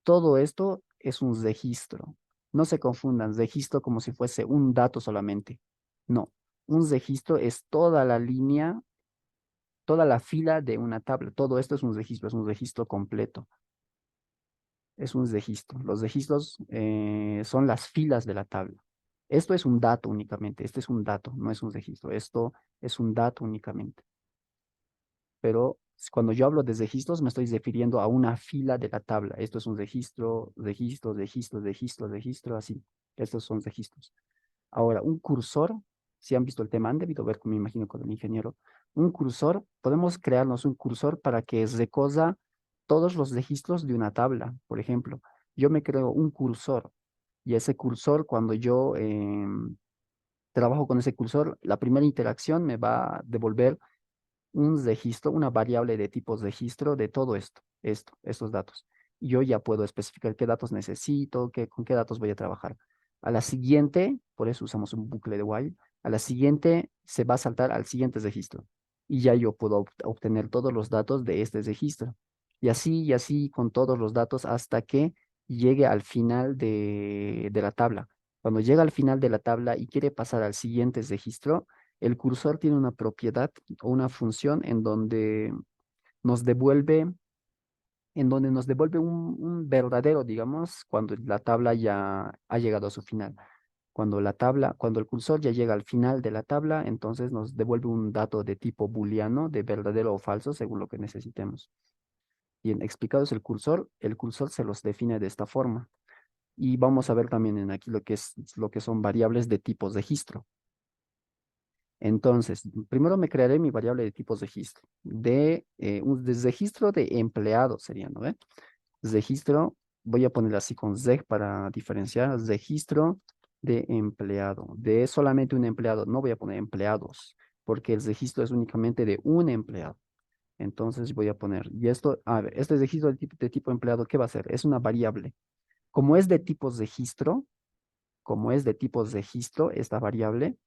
Todo esto es un registro. No se confundan, registro como si fuese un dato solamente. No, un registro es toda la línea, toda la fila de una tabla. Todo esto es un registro completo. Es un registro. Los registros son las filas de la tabla. Esto es un dato únicamente. Este es un dato, no es un registro. Esto es un dato únicamente. Pero cuando yo hablo de registros, me estoy refiriendo a una fila de la tabla. Esto es un registro, registro, registro, registro, registro, así. Estos son registros. Ahora, un cursor, si han visto el tema, han debido ver, me imagino, con el ingeniero. Un cursor, podemos crearnos un cursor para que recoja todos los registros de una tabla. Por ejemplo, yo me creo un cursor y ese cursor, cuando yo trabajo con ese cursor, la primera interacción me va a devolver un registro, una variable de tipo registro de todo estos datos. Y yo ya puedo especificar qué datos necesito, con qué datos voy a trabajar. A la siguiente, por eso usamos un bucle de while, a la siguiente se va a saltar al siguiente registro. Y ya yo puedo obtener todos los datos de este registro. Y así con todos los datos hasta que llegue al final de la tabla. Cuando llega al final de la tabla y quiere pasar al siguiente registro, el cursor tiene una propiedad o una función nos devuelve, nos devuelve un verdadero, digamos, cuando la tabla ya ha llegado a su final. Cuando el cursor ya llega al final de la tabla, entonces nos devuelve un dato de tipo booleano, de verdadero o falso, según lo que necesitemos. Bien, explicados el cursor se los define de esta forma. Y vamos a ver también en aquí lo que son variables de tipos de registro. Entonces, primero me crearé mi variable de tipos registro. De registro de empleado sería, ¿no ve? Registro, voy a poner así con reg para diferenciar. Registro de empleado. De solamente un empleado. No voy a poner empleados, porque el registro es únicamente de un empleado. Entonces voy a poner, y esto, a ver, este registro de tipo empleado, ¿qué va a ser? Es una variable. Como es de tipos registro, como es de tipos registro, esta variable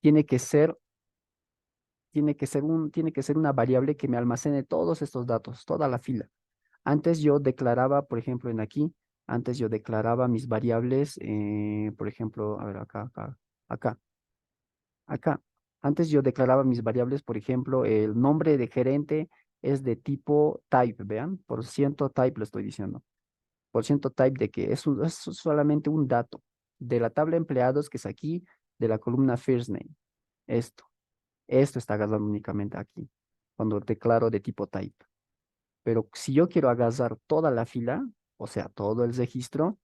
tiene que ser tiene que ser una variable que me almacene todos estos datos, toda la fila. Antes yo declaraba, por ejemplo, antes yo declaraba mis variables, por ejemplo, a ver, acá, acá. Antes yo declaraba mis variables, por ejemplo, el nombre de gerente es de tipo type, vean, por ciento type lo estoy diciendo. Por ciento type de que es solamente un dato de la tabla empleados que es aquí, de la columna first name. Esto. Esto está agarrado únicamente aquí, cuando declaro de tipo type. Pero si yo quiero agarrar toda la fila, o sea, todo el registro,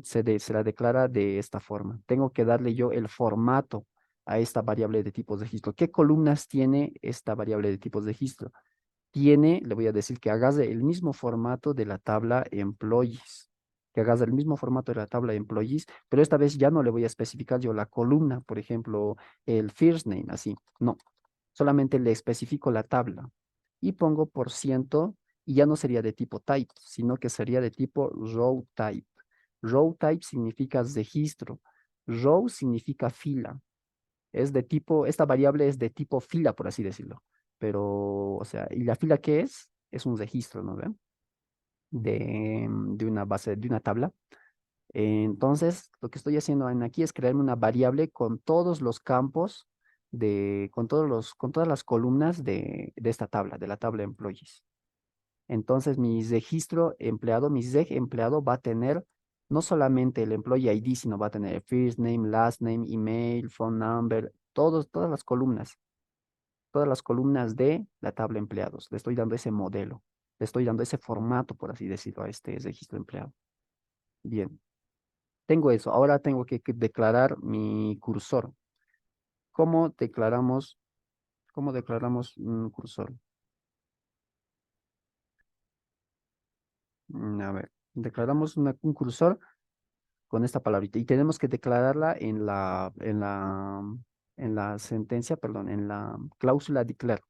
se la declara de esta forma. Tengo que darle yo el formato a esta variable de tipo registro. ¿Qué columnas tiene esta variable de tipo registro? Le voy a decir que agarre el mismo formato de la tabla employees, que agarre el mismo formato de la tabla employees, pero esta vez ya no le voy a especificar yo la columna, por ejemplo, el first name, así. No, solamente le especifico la tabla y pongo por ciento y ya no sería de tipo type, sino que sería de tipo row type. Row type significa registro. Row significa fila. Esta variable es de tipo fila, por así decirlo. Pero, o sea, ¿y la fila qué es? Es un registro, ¿no ven? De una base, de una tabla. Entonces, lo que estoy haciendo aquí es crear una variable con todos los campos con todas las columnas de esta tabla, de la tabla employees. Entonces, mi registro empleado, mi reg empleado va a tener no solamente el employee ID, sino va a tener first name, last name, email, phone number, todas las columnas de la tabla empleados. Le estoy dando ese modelo, le estoy dando ese formato, por así decirlo, a este registro empleado. Bien, tengo eso. Ahora tengo que declarar mi cursor. ¿Cómo declaramos, cómo declaramos un cursor? A ver, declaramos un cursor con esta palabrita y tenemos que declararla en la sentencia, perdón, en la cláusula declare.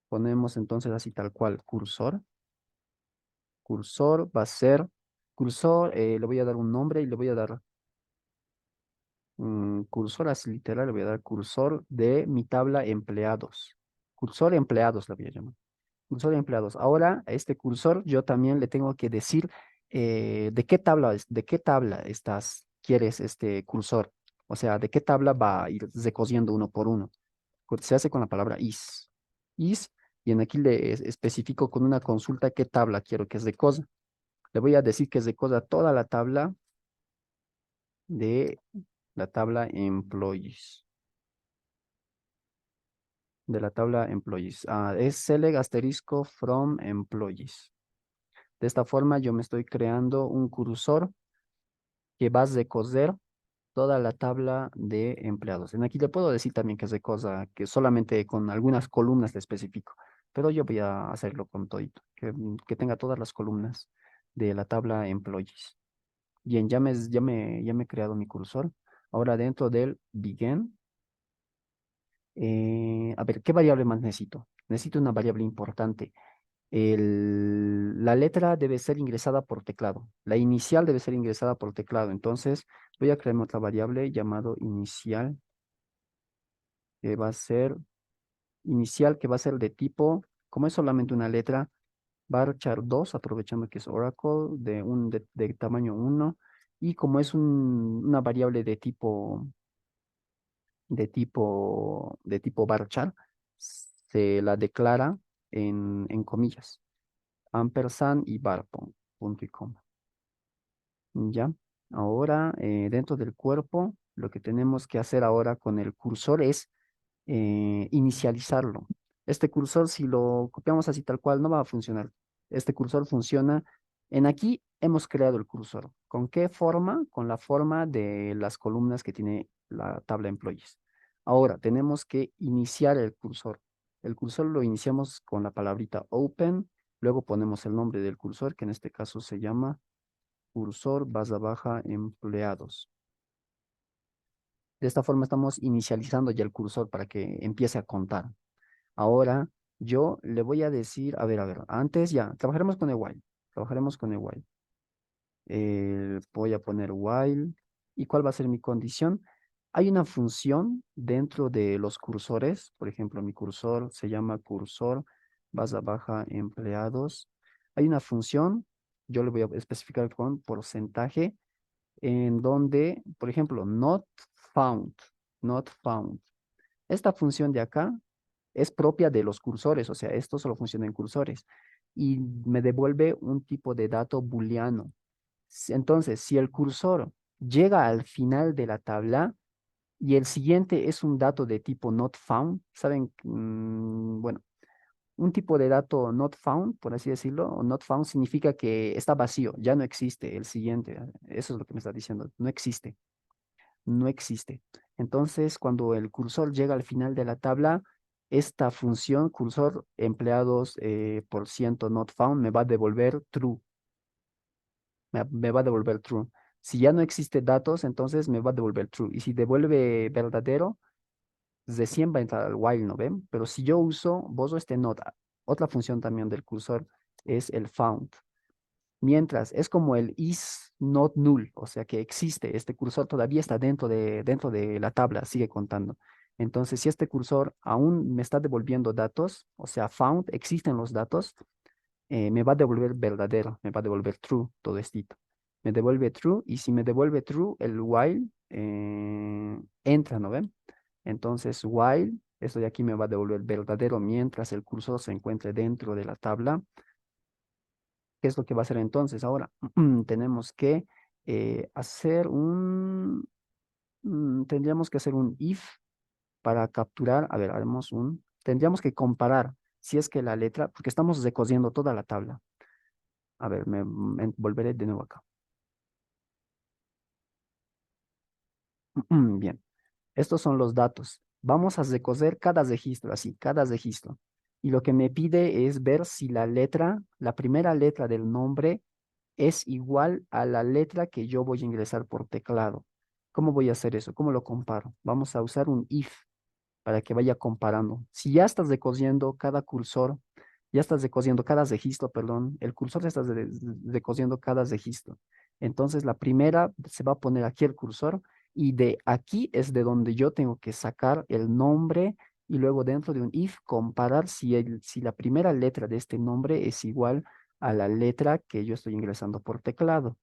Ponemos entonces así tal cual, cursor. Cursor va a ser, cursor, le voy a dar un nombre y le voy a dar cursor así literal, le voy a dar cursor de mi tabla empleados. Cursor empleados le voy a llamar. Cursor de empleados. Ahora, a este cursor yo también le tengo que decir de qué tabla quieres este cursor. O sea, de qué tabla va a ir recosiendo uno por uno. Se hace con la palabra is. Is, y en aquí le especifico con una consulta qué tabla quiero que es de cosa. Le voy a decir que es de cosa toda la tabla de la tabla employees. De la tabla employees. Es select asterisco from employees. De esta forma yo me estoy creando un cursor que va a recoger toda la tabla de empleados. En aquí le puedo decir también que es de cosa que solamente con algunas columnas le especifico, pero yo voy a hacerlo con todito, que tenga todas las columnas de la tabla employees. Bien, ya me he creado mi cursor. Ahora dentro del begin, a ver, ¿qué variable más necesito? Necesito una variable importante. La letra debe ser ingresada por teclado. La inicial debe ser ingresada por teclado. Entonces, voy a crear otra variable llamado inicial, que va a ser que va a ser de tipo, como es solamente una letra, varchar 2 aprovechando que es Oracle, de tamaño 1 y como es una variable de tipo varchar, se la declara en comillas. Ampersand y bar, punto y coma. Ya. Ahora, dentro del cuerpo, lo que tenemos que hacer ahora con el cursor es inicializarlo. Este cursor, si lo copiamos así tal cual, no va a funcionar. Este cursor funciona. En aquí hemos creado el cursor. ¿Con qué forma? Con la forma de las columnas que tiene la tabla employees. Ahora, tenemos que iniciar el cursor. El cursor lo iniciamos con la palabrita open, luego ponemos el nombre del cursor, que en este caso se llama cursor barra baja empleados. De esta forma estamos inicializando ya el cursor para que empiece a contar. Ahora yo le voy a decir, a ver, antes ya, trabajaremos con el while. Trabajaremos con el while. Voy a poner while. ¿Y cuál va a ser mi condición? Hay una función dentro de los cursores. Por ejemplo, mi cursor se llama cursor barra baja empleados. Hay una función, yo le voy a especificar con porcentaje en donde, por ejemplo, found, not found. Esta función de acá es propia de los cursores, o sea, esto solo funciona en cursores y me devuelve un tipo de dato booleano. Entonces, si el cursor llega al final de la tabla y el siguiente es un dato de tipo not found, ¿saben? Bueno, un tipo de dato not found, por así decirlo, o not found significa que está vacío, ya no existe el siguiente. Eso es lo que me está diciendo, no existe, no existe. Entonces, cuando el cursor llega al final de la tabla, esta función, cursor empleados por ciento not found, me va a devolver true, me va a devolver true. Si ya no existe datos, entonces me va a devolver true. Y si devuelve verdadero, recién va a entrar al while, ¿no ven? Pero si yo uso, vos o este not, otra función también del cursor es el found. Mientras es como el is not null, o sea que existe, este cursor todavía está dentro de la tabla, sigue contando. Entonces, si este cursor aún me está devolviendo datos, o sea, found, existen los datos, me va a devolver verdadero, me va a devolver true todo esto. Me devuelve true y si me devuelve true, el while entra, ¿no ven? Entonces, while, esto de aquí me va a devolver verdadero mientras el cursor se encuentre dentro de la tabla. ¿Qué es lo que va a hacer entonces? Ahora tenemos que hacer tendríamos que hacer un if para capturar, a ver, tendríamos que comparar si es que la letra, porque estamos decosiendo toda la tabla. A ver, volveré de nuevo acá. Bien, estos son los datos. Vamos a recoger cada registro, así, cada registro. Y lo que me pide es ver si la letra, la primera letra del nombre es igual a la letra que yo voy a ingresar por teclado. ¿Cómo voy a hacer eso? ¿Cómo lo comparo? Vamos a usar un if para que vaya comparando. Si ya estás decosiendo cada cursor, ya estás decosiendo cada registro, perdón, el cursor está decosiendo cada registro. Entonces la primera se va a poner aquí el cursor y de aquí es de donde yo tengo que sacar el nombre y luego dentro de un if comparar si la primera letra de este nombre es igual a la letra que yo estoy ingresando por teclado.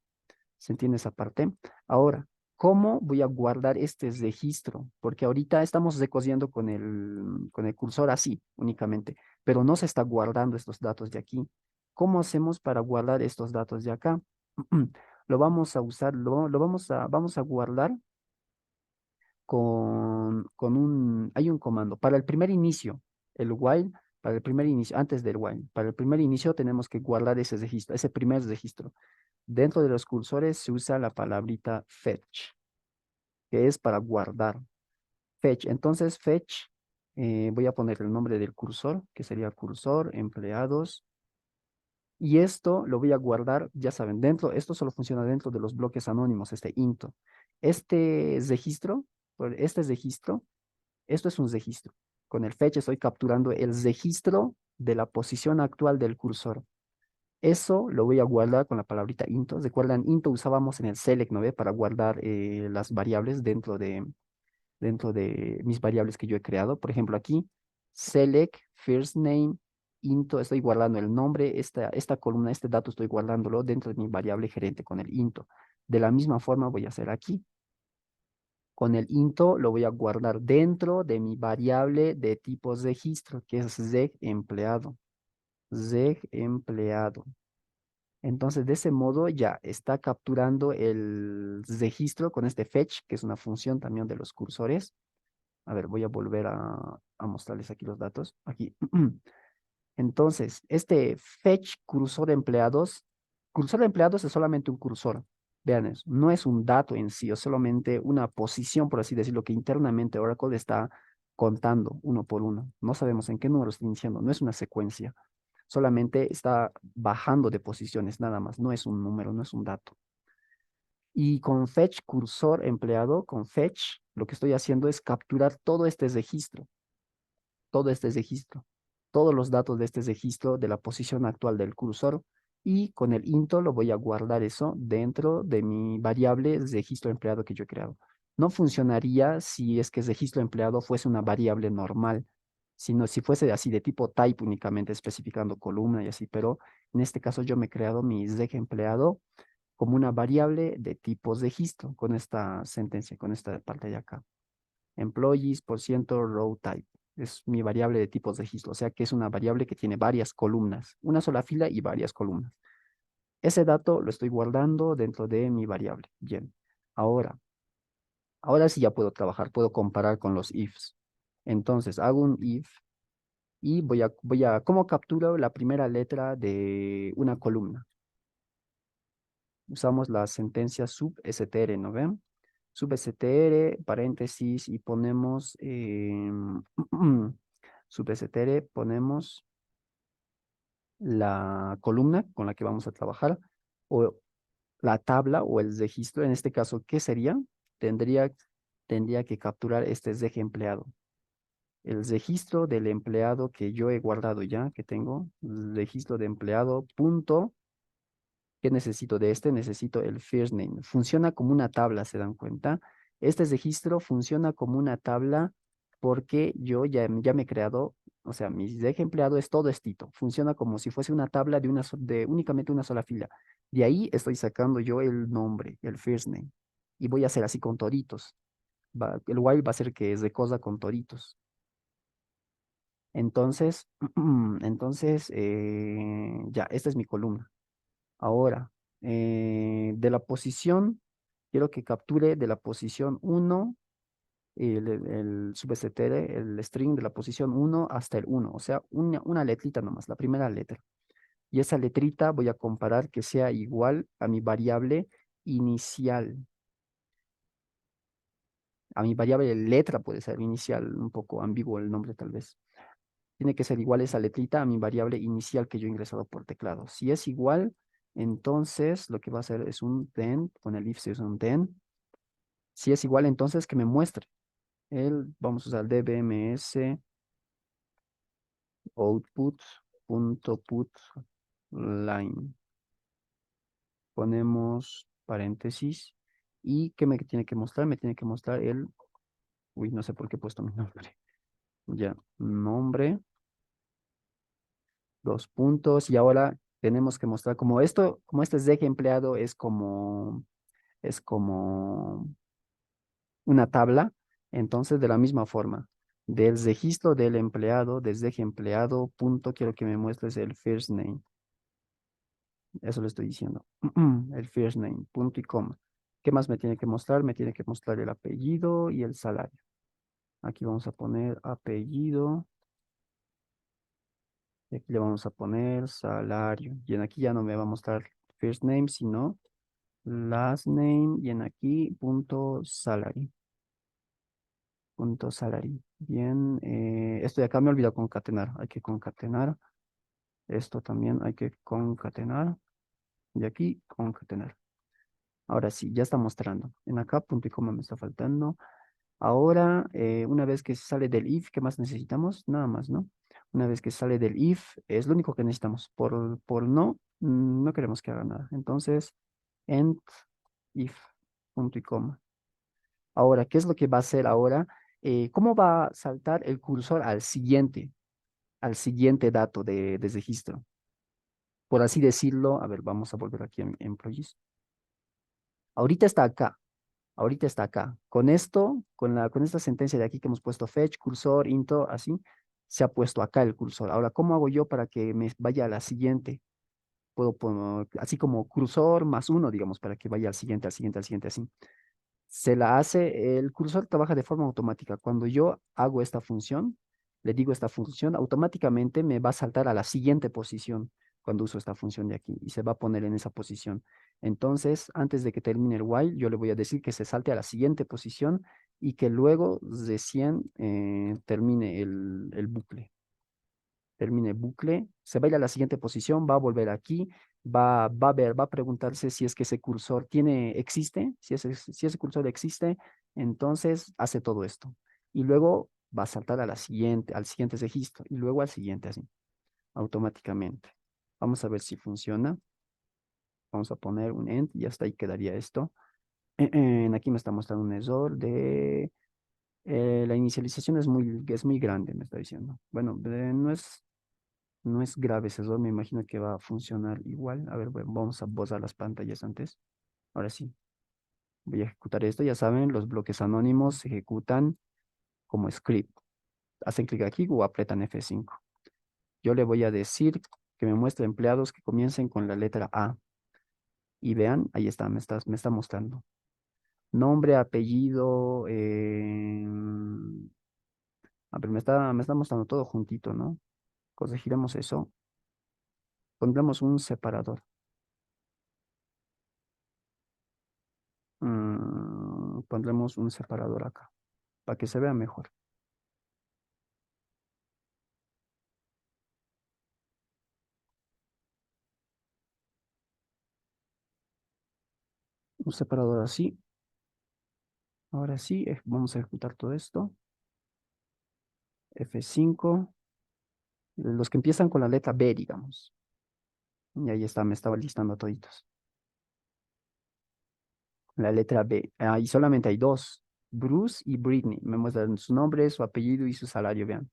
¿Se entiende esa parte? Ahora, ¿cómo voy a guardar este registro? Porque ahorita estamos decosiendo con el cursor así únicamente, pero no se está guardando estos datos de aquí. ¿Cómo hacemos para guardar estos datos de acá? Lo vamos a usar, vamos a guardar hay un comando. Para el primer inicio, el while, para el primer inicio, antes del while, para el primer inicio tenemos que guardar ese registro, ese primer registro. Dentro de los cursores se usa la palabrita fetch, que es para guardar. Fetch. Entonces, fetch, voy a poner el nombre del cursor, que sería cursor, empleados. Y esto lo voy a guardar, ya saben, esto solo funciona dentro de los bloques anónimos, este into. Este registro, este registro, esto es un registro. Con el fetch estoy capturando el registro de la posición actual del cursor. Eso lo voy a guardar con la palabrita into. ¿Recuerdan? Into usábamos en el select, ¿no ve? Para guardar las variables dentro de mis variables que yo he creado. Por ejemplo, aquí, select, first name, into, estoy guardando el nombre, esta columna, este dato estoy guardándolo dentro de mi variable gerente con el into. De la misma forma voy a hacer aquí. Con el into lo voy a guardar dentro de mi variable de tipo registro, que es reg empleado. Reg empleado. Entonces, de ese modo ya está capturando el registro con este fetch, que es una función también de los cursores. A ver, voy a volver a mostrarles aquí los datos. Aquí. Entonces, este fetch cursor de empleados es solamente un cursor. Vean eso, no es un dato en sí, es solamente una posición, por así decirlo, que internamente Oracle está contando uno por uno. No sabemos en qué número está iniciando, no es una secuencia. Solamente está bajando de posiciones, nada más. No es un número, no es un dato. Y con fetch cursor empleado, con fetch, lo que estoy haciendo es capturar todo este registro, todos los datos de este registro de la posición actual del cursor y con el into lo voy a guardar eso dentro de mi variable registro empleado que yo he creado. No funcionaría si es que el registro empleado fuese una variable normal, sino si fuese así de tipo type únicamente especificando columna y así, pero en este caso yo me he creado mi reg empleado como una variable de tipo registro con esta sentencia, con esta parte de acá. Employees por ciento row type. Es mi variable de tipos de registro, o sea que es una variable que tiene varias columnas, una sola fila y varias columnas. Ese dato lo estoy guardando dentro de mi variable. Bien. Ahora, ahora sí ya puedo trabajar, puedo comparar con los ifs. Entonces, hago un if y ¿cómo capturo la primera letra de una columna? Usamos la sentencia substr, ¿no ven? Substr, paréntesis, y ponemos substr, ponemos la columna con la que vamos a trabajar, o la tabla o el registro, en este caso, ¿qué sería? Tendría, tendría que capturar este reg empleado. El registro del empleado que yo he guardado ya, que tengo, registro de empleado, punto. ¿Qué necesito de este? Necesito el first name. Funciona como una tabla, ¿se dan cuenta? Este registro funciona como una tabla porque yo ya me he creado, o sea, mi deje empleado es todo estito. Funciona como si fuese una tabla de únicamente una sola fila. De ahí estoy sacando yo el nombre, el first name. Y voy a hacer así con toditos. el while va a ser que es de cosa con toritos. Entonces, ya, esta es mi columna. Ahora, de la posición, quiero que capture de la posición uno el substr, el string de la posición uno hasta el uno, o sea, una letrita nomás, la primera letra. Y esa letrita voy a comparar que sea igual a mi variable inicial. A mi variable letra puede ser inicial, un poco ambiguo el nombre tal vez. Tiene que ser igual esa letrita a mi variable inicial que yo he ingresado por teclado. Si es igual, entonces lo que va a hacer es un then, con el if es un then. Si es igual, entonces que me muestre. Vamos a usar dbms output.put line. Ponemos paréntesis. ¿Y qué me tiene que mostrar? Me tiene que mostrar uy, no sé por qué he puesto mi nombre. Ya, nombre, dos puntos. Y ahora tenemos que mostrar como este es eje empleado, es como una tabla. Entonces, de la misma forma, del registro del empleado, desde eje empleado, punto, quiero que me muestres el first name. Eso le estoy diciendo. El first name, punto y coma. ¿Qué más me tiene que mostrar? Me tiene que mostrar el apellido y el salario. Aquí vamos a poner apellido. Y aquí le vamos a poner salario. Y en aquí ya no me va a mostrar first name, sino last name. Y en aquí punto salary. Punto salary. Bien. Esto de acá me olvidó concatenar. Hay que concatenar. Esto también hay que concatenar. Y aquí concatenar. Ahora sí, ya está mostrando. En acá, punto y coma me está faltando. Ahora, una vez que sale del if, ¿qué más necesitamos? Nada más, ¿no? Una vez que sale del if, es lo único que necesitamos. Por no, no queremos que haga nada. Entonces, end if, punto y coma. Ahora, ¿qué es lo que va a hacer ahora? ¿Cómo va a saltar el cursor al siguiente dato de registro? Por así decirlo, a ver, vamos a volver aquí a employees. Ahorita está acá. Ahorita está acá. Con esto, con esta sentencia de aquí que hemos puesto fetch, cursor, into, así, se ha puesto acá el cursor. Ahora, ¿cómo hago yo para que me vaya a la siguiente? Puedo poner, así como cursor más uno, digamos, para que vaya al siguiente, al siguiente, al siguiente, así. El cursor trabaja de forma automática. Cuando yo hago esta función, le digo esta función, automáticamente me va a saltar a la siguiente posición cuando uso esta función de aquí y se va a poner en esa posición. Entonces, antes de que termine el while, yo le voy a decir que se salte a la siguiente posición y que luego recién termine el bucle. Termine el bucle, se va a ir a la siguiente posición, va a volver aquí, va a ver, va a preguntarse si es que ese cursor existe, si ese cursor existe, entonces hace todo esto. Y luego va a saltar al siguiente registro y luego al siguiente así, automáticamente. Vamos a ver si funciona. Vamos a poner un end y hasta ahí quedaría esto. Aquí me está mostrando un error de la inicialización es muy grande, me está diciendo. Bueno, no es grave ese error, me imagino que va a funcionar igual. A ver, bueno, vamos a borrar las pantallas antes. Ahora sí, voy a ejecutar esto. Ya saben, los bloques anónimos se ejecutan como script. Hacen clic aquí o apretan F5. Yo le voy a decir que me muestre empleados que comiencen con la letra A. Y vean, ahí está, me está mostrando. Nombre, apellido, a ver, me está mostrando todo juntito, ¿no? Corregiremos eso. Pondremos un separador. Pondremos un separador acá, para que se vea mejor. Un separador así. Ahora sí, vamos a ejecutar todo esto. F5. Los que empiezan con la letra B, digamos. Y ahí está, me estaba listando toditos. La letra B. Y solamente hay dos. Bruce y Britney. Me muestran su nombre, su apellido y su salario, vean.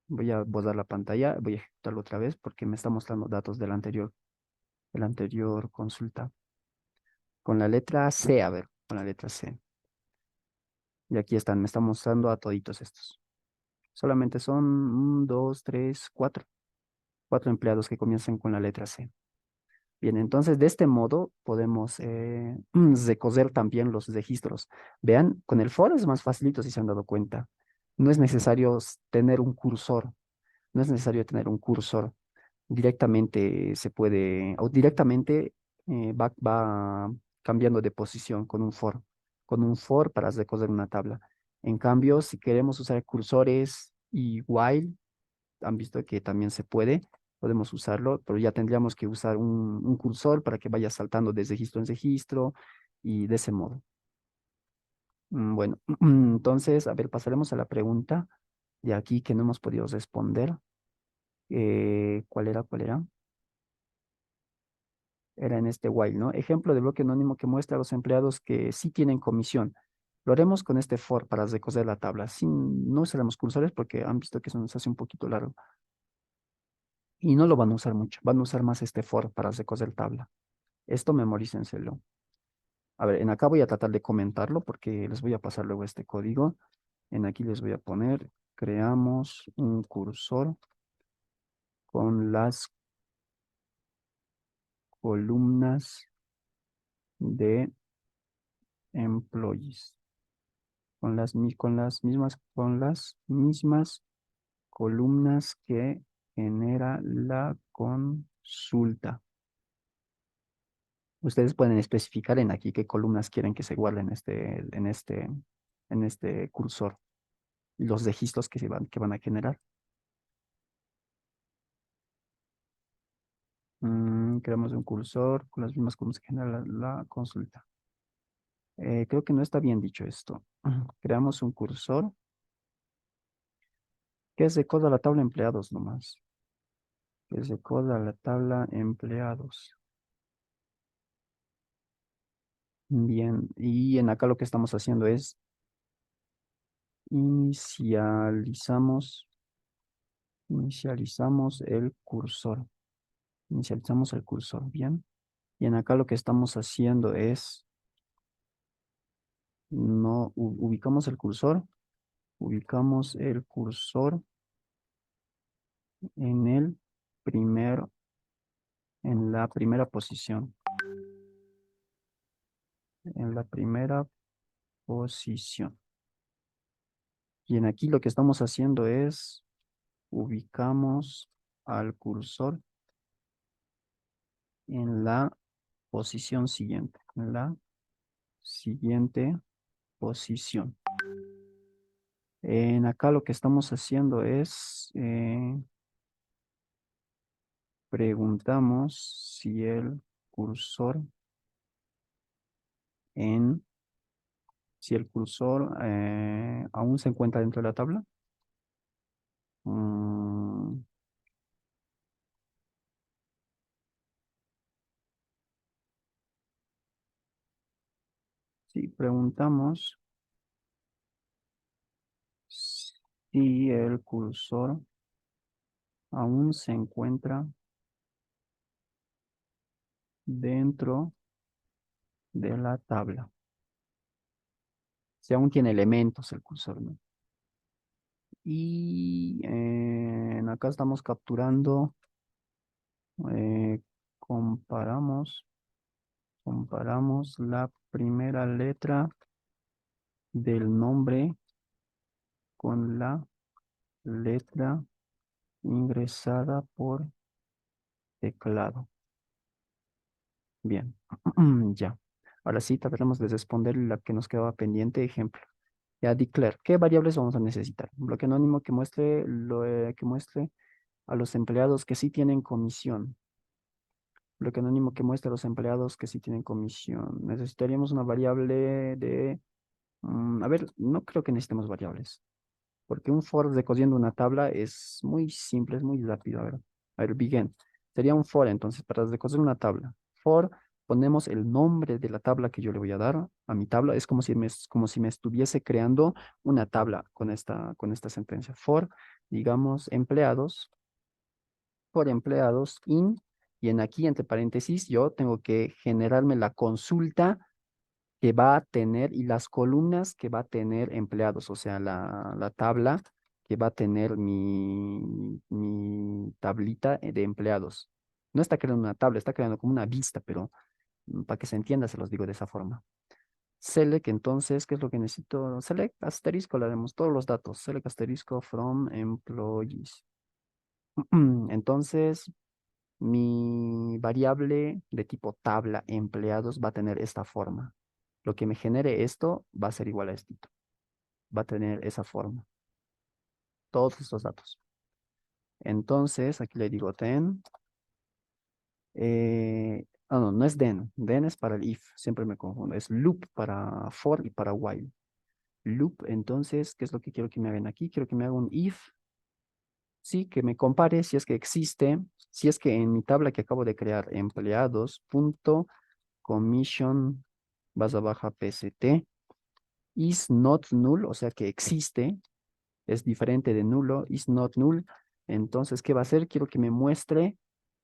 Voy a borrar la pantalla, voy a ejecutarlo otra vez porque me está mostrando datos de la anterior consulta. Con la letra C, a ver, con la letra C. Y aquí están, me están mostrando a toditos estos. Solamente son 1, 2, 3, 4. 4 empleados que comienzan con la letra C. Bien, entonces de este modo podemos recoger también los registros. Vean, con el for es más facilito si se han dado cuenta. No es necesario tener un cursor, no es necesario tener un cursor. Directamente se puede, o directamente va cambiando de posición con un for para recoger una tabla. En cambio, si queremos usar cursores y while, han visto que también se puede, podemos usarlo, pero ya tendríamos que usar un cursor para que vaya saltando de registro en registro y de ese modo. Bueno, entonces, a ver, pasaremos a la pregunta de aquí que no hemos podido responder. ¿Cuál era? ¿Cuál era? Era en este while, ¿no? Ejemplo de bloque anónimo que muestra a los empleados que sí tienen comisión. Lo haremos con este for para recoger la tabla. No usaremos cursores porque han visto que se nos hace un poquito largo. Y no lo van a usar mucho. Van a usar más este for para recoger tabla. Esto memorícenselo. A ver, en acá voy a tratar de comentarlo porque les voy a pasar luego este código. En aquí les voy a poner, creamos un cursor con las columnas de employees. Con las mismas columnas que genera la consulta. Ustedes pueden especificar en aquí qué columnas quieren que se guarden en este cursor y los registros que van a generar. Creamos un cursor con las mismas columnas que genera la consulta. Creo que no está bien dicho esto. Creamos un cursor que es de coda a la tabla empleados nomás. Que es de coda a la tabla empleados. Bien, y en acá lo que estamos haciendo es inicializamos, inicializamos el cursor. Inicializamos el cursor, bien. Y en acá lo que estamos haciendo es, no, ubicamos el cursor en el primer, en la primera posición, en la primera posición. Y en aquí lo que estamos haciendo es, ubicamos al cursor en la posición siguiente, en la siguiente posición. En acá lo que estamos haciendo es, preguntamos si el cursor en, si el cursor aún se encuentra dentro de la tabla. Mm, sí, preguntamos si el cursor aún se encuentra dentro de la tabla. Si aún tiene elementos el cursor, ¿no? Y acá estamos capturando, eh, comparamos, comparamos la primera letra del nombre con la letra ingresada por teclado. Bien, ya. Ahora sí, trataremos de responder la que nos quedaba pendiente. Ejemplo. Ya declare. ¿Qué variables vamos a necesitar? Un bloque anónimo que muestre a los empleados que sí tienen comisión. Bloque anónimo que muestre a los empleados que sí tienen comisión. Necesitaríamos una variable de... a ver, no creo que necesitemos variables. Porque un for recogiendo una tabla es muy simple, es muy rápido. A ver, begin. Sería un for, entonces, para recoger una tabla. For, ponemos el nombre de la tabla que yo le voy a dar a mi tabla. Es como si me estuviese creando una tabla con esta sentencia. For, digamos, empleados, por empleados, in, y en aquí, entre paréntesis, yo tengo que generarme la consulta que va a tener y las columnas que va a tener empleados, o sea, la tabla que va a tener mi tablita de empleados. No está creando una tabla, está creando como una vista, pero para que se entienda, se los digo de esa forma. Select, entonces, ¿qué es lo que necesito? Select asterisco, le haremos todos los datos. Select asterisco from employees. Entonces, mi variable de tipo tabla empleados va a tener esta forma. Lo que me genere esto va a ser igual a esto. Va a tener esa forma. Todos estos datos. Entonces, aquí le digo then. No, no es then. Then es para el if. Siempre me confundo. Es loop para for y para while. Loop, entonces, ¿qué es lo que quiero que me hagan aquí? Quiero que me haga un if. Sí, que me compare si es que existe, si es que en mi tabla que acabo de crear, empleados, punto, commission, barra baja PST, is not null, o sea que existe, es diferente de nulo, is not null. Entonces, ¿qué va a hacer? Quiero que me muestre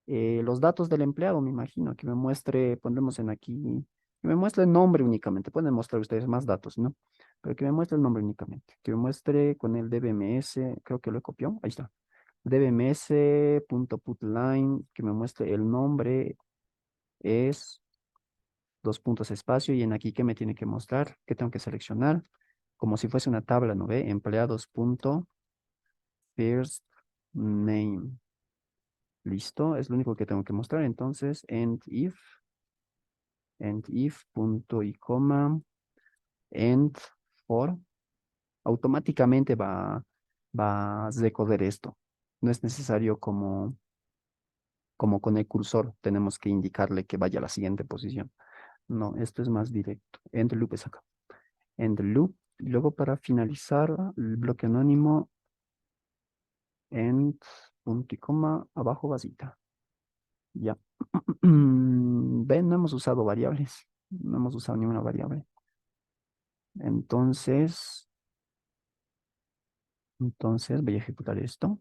los datos del empleado, me imagino, que me muestre, pondremos en aquí, que me muestre el nombre únicamente. Pueden mostrar ustedes más datos, ¿no? Pero que me muestre el nombre únicamente. Que me muestre con el DBMS, creo que lo he copiado, ahí está. DBMS.putLine, que me muestre el nombre, es dos puntos espacio, y en aquí, ¿qué me tiene que mostrar? ¿Qué tengo que seleccionar? Como si fuese una tabla, ¿no ve? Empleados punto first name. Listo, es lo único que tengo que mostrar. Entonces, end if, punto y coma, end for, automáticamente va a recoger esto. No es necesario como con el cursor, tenemos que indicarle que vaya a la siguiente posición. No, esto es más directo. End loop es acá. End loop. Y luego para finalizar el bloque anónimo, end punto y coma, abajo vasita. Ya. Ven, no hemos usado variables. No hemos usado ninguna variable. Entonces, entonces voy a ejecutar esto.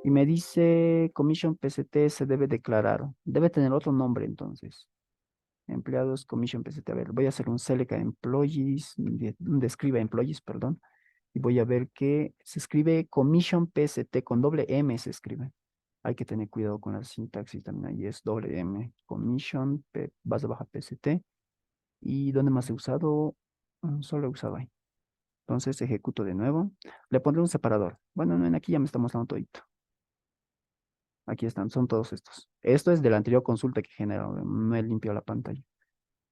Y me dice commission PCT se debe declarar. Debe tener otro nombre entonces. Empleados commission PCT. A ver, voy a hacer un select a employees, un describe a employees, perdón. Y voy a ver que se escribe commission PCT con doble M se escribe. Hay que tener cuidado con la sintaxis también. Ahí es doble M. Commission, base baja PCT. ¿Y dónde más he usado? Solo he usado ahí. Entonces ejecuto de nuevo. Le pondré un separador. Bueno, no, en aquí ya me está mostrando todito. Aquí están, son todos estos. Esto es de la anterior consulta que generó. No he limpiado la pantalla.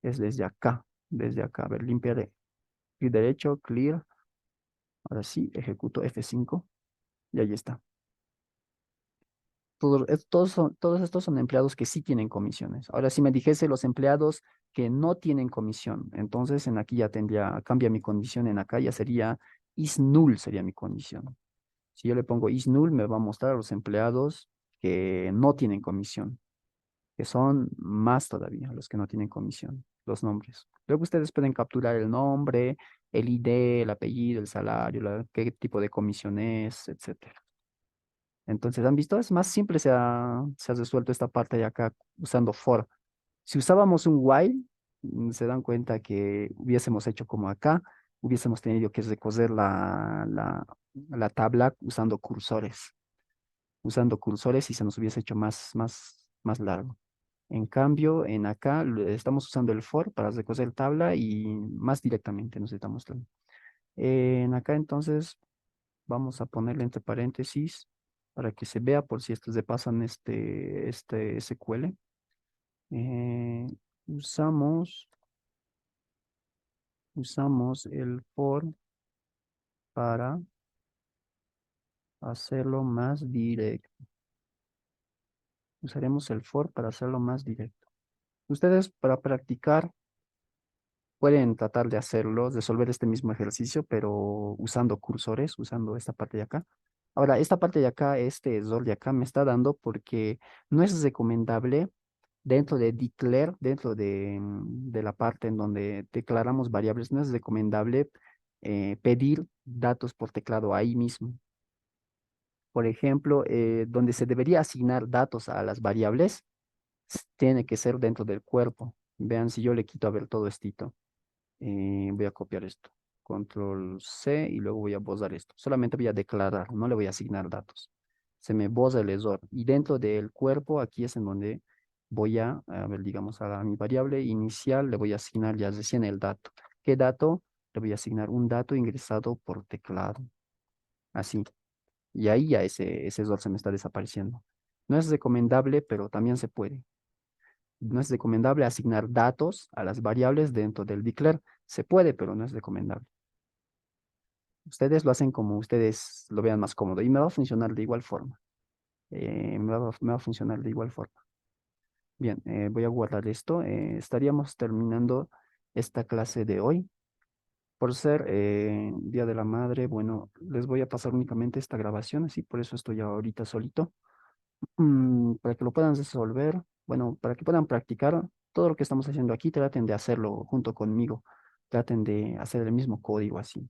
Es desde acá. Desde acá. A ver, limpiaré. Clic derecho, clear. Ahora sí, ejecuto F5. Y ahí está. Todos estos son empleados que sí tienen comisiones. Ahora, si me dijese los empleados que no tienen comisión, entonces en aquí ya tendría, cambia mi condición en acá, ya sería is null, sería mi condición. Si yo le pongo is null, me va a mostrar a los empleados que no tienen comisión, que son más todavía los que no tienen comisión, los nombres. Luego ustedes pueden capturar el nombre, el ID, el apellido, el salario, qué tipo de comisión es, etcétera. Entonces, ¿han visto? Es más simple, se ha resuelto esta parte de acá usando for. Si usábamos un while, se dan cuenta que hubiésemos hecho como acá, hubiésemos tenido que recorrer la tabla usando cursores y se nos hubiese hecho más largo. En cambio, en acá estamos usando el for para recorrer tabla y más directamente nos está mostrando. En acá entonces vamos a ponerle entre paréntesis para que se vea por si estos se pasan este SQL. Eh, usamos, usamos el for para hacerlo más directo. Usaremos el for para hacerlo más directo. Ustedes para practicar pueden tratar de hacerlo, resolver este mismo ejercicio, pero usando cursores, usando esta parte de acá. Ahora, esta parte de acá, este error de acá me está dando porque no es recomendable dentro de declare, dentro de la parte en donde declaramos variables, no es recomendable pedir datos por teclado ahí mismo. Por ejemplo, donde se debería asignar datos a las variables, tiene que ser dentro del cuerpo. Vean si yo le quito a ver todo esto. Voy a copiar esto. Control C y luego voy a borrar esto. Solamente voy a declarar, no le voy a asignar datos. Se me borra el error. Y dentro del cuerpo, aquí es en donde voy a ver, digamos, a mi variable inicial le voy a asignar ya recién el dato. ¿Qué dato? Le voy a asignar un dato ingresado por teclado. Así. Y ahí ya ese error se me está desapareciendo. No es recomendable, pero también se puede. No es recomendable asignar datos a las variables dentro del declare. Se puede, pero no es recomendable. Ustedes lo hacen como ustedes lo vean más cómodo y me va a funcionar de igual forma. Me va a funcionar de igual forma. Bien, voy a guardar esto. Estaríamos terminando esta clase de hoy. Por ser Día de la Madre, bueno, les voy a pasar únicamente esta grabación, así por eso estoy ahorita solito. Para que lo puedan resolver, bueno, para que puedan practicar todo lo que estamos haciendo aquí, traten de hacerlo junto conmigo. Traten de hacer el mismo código así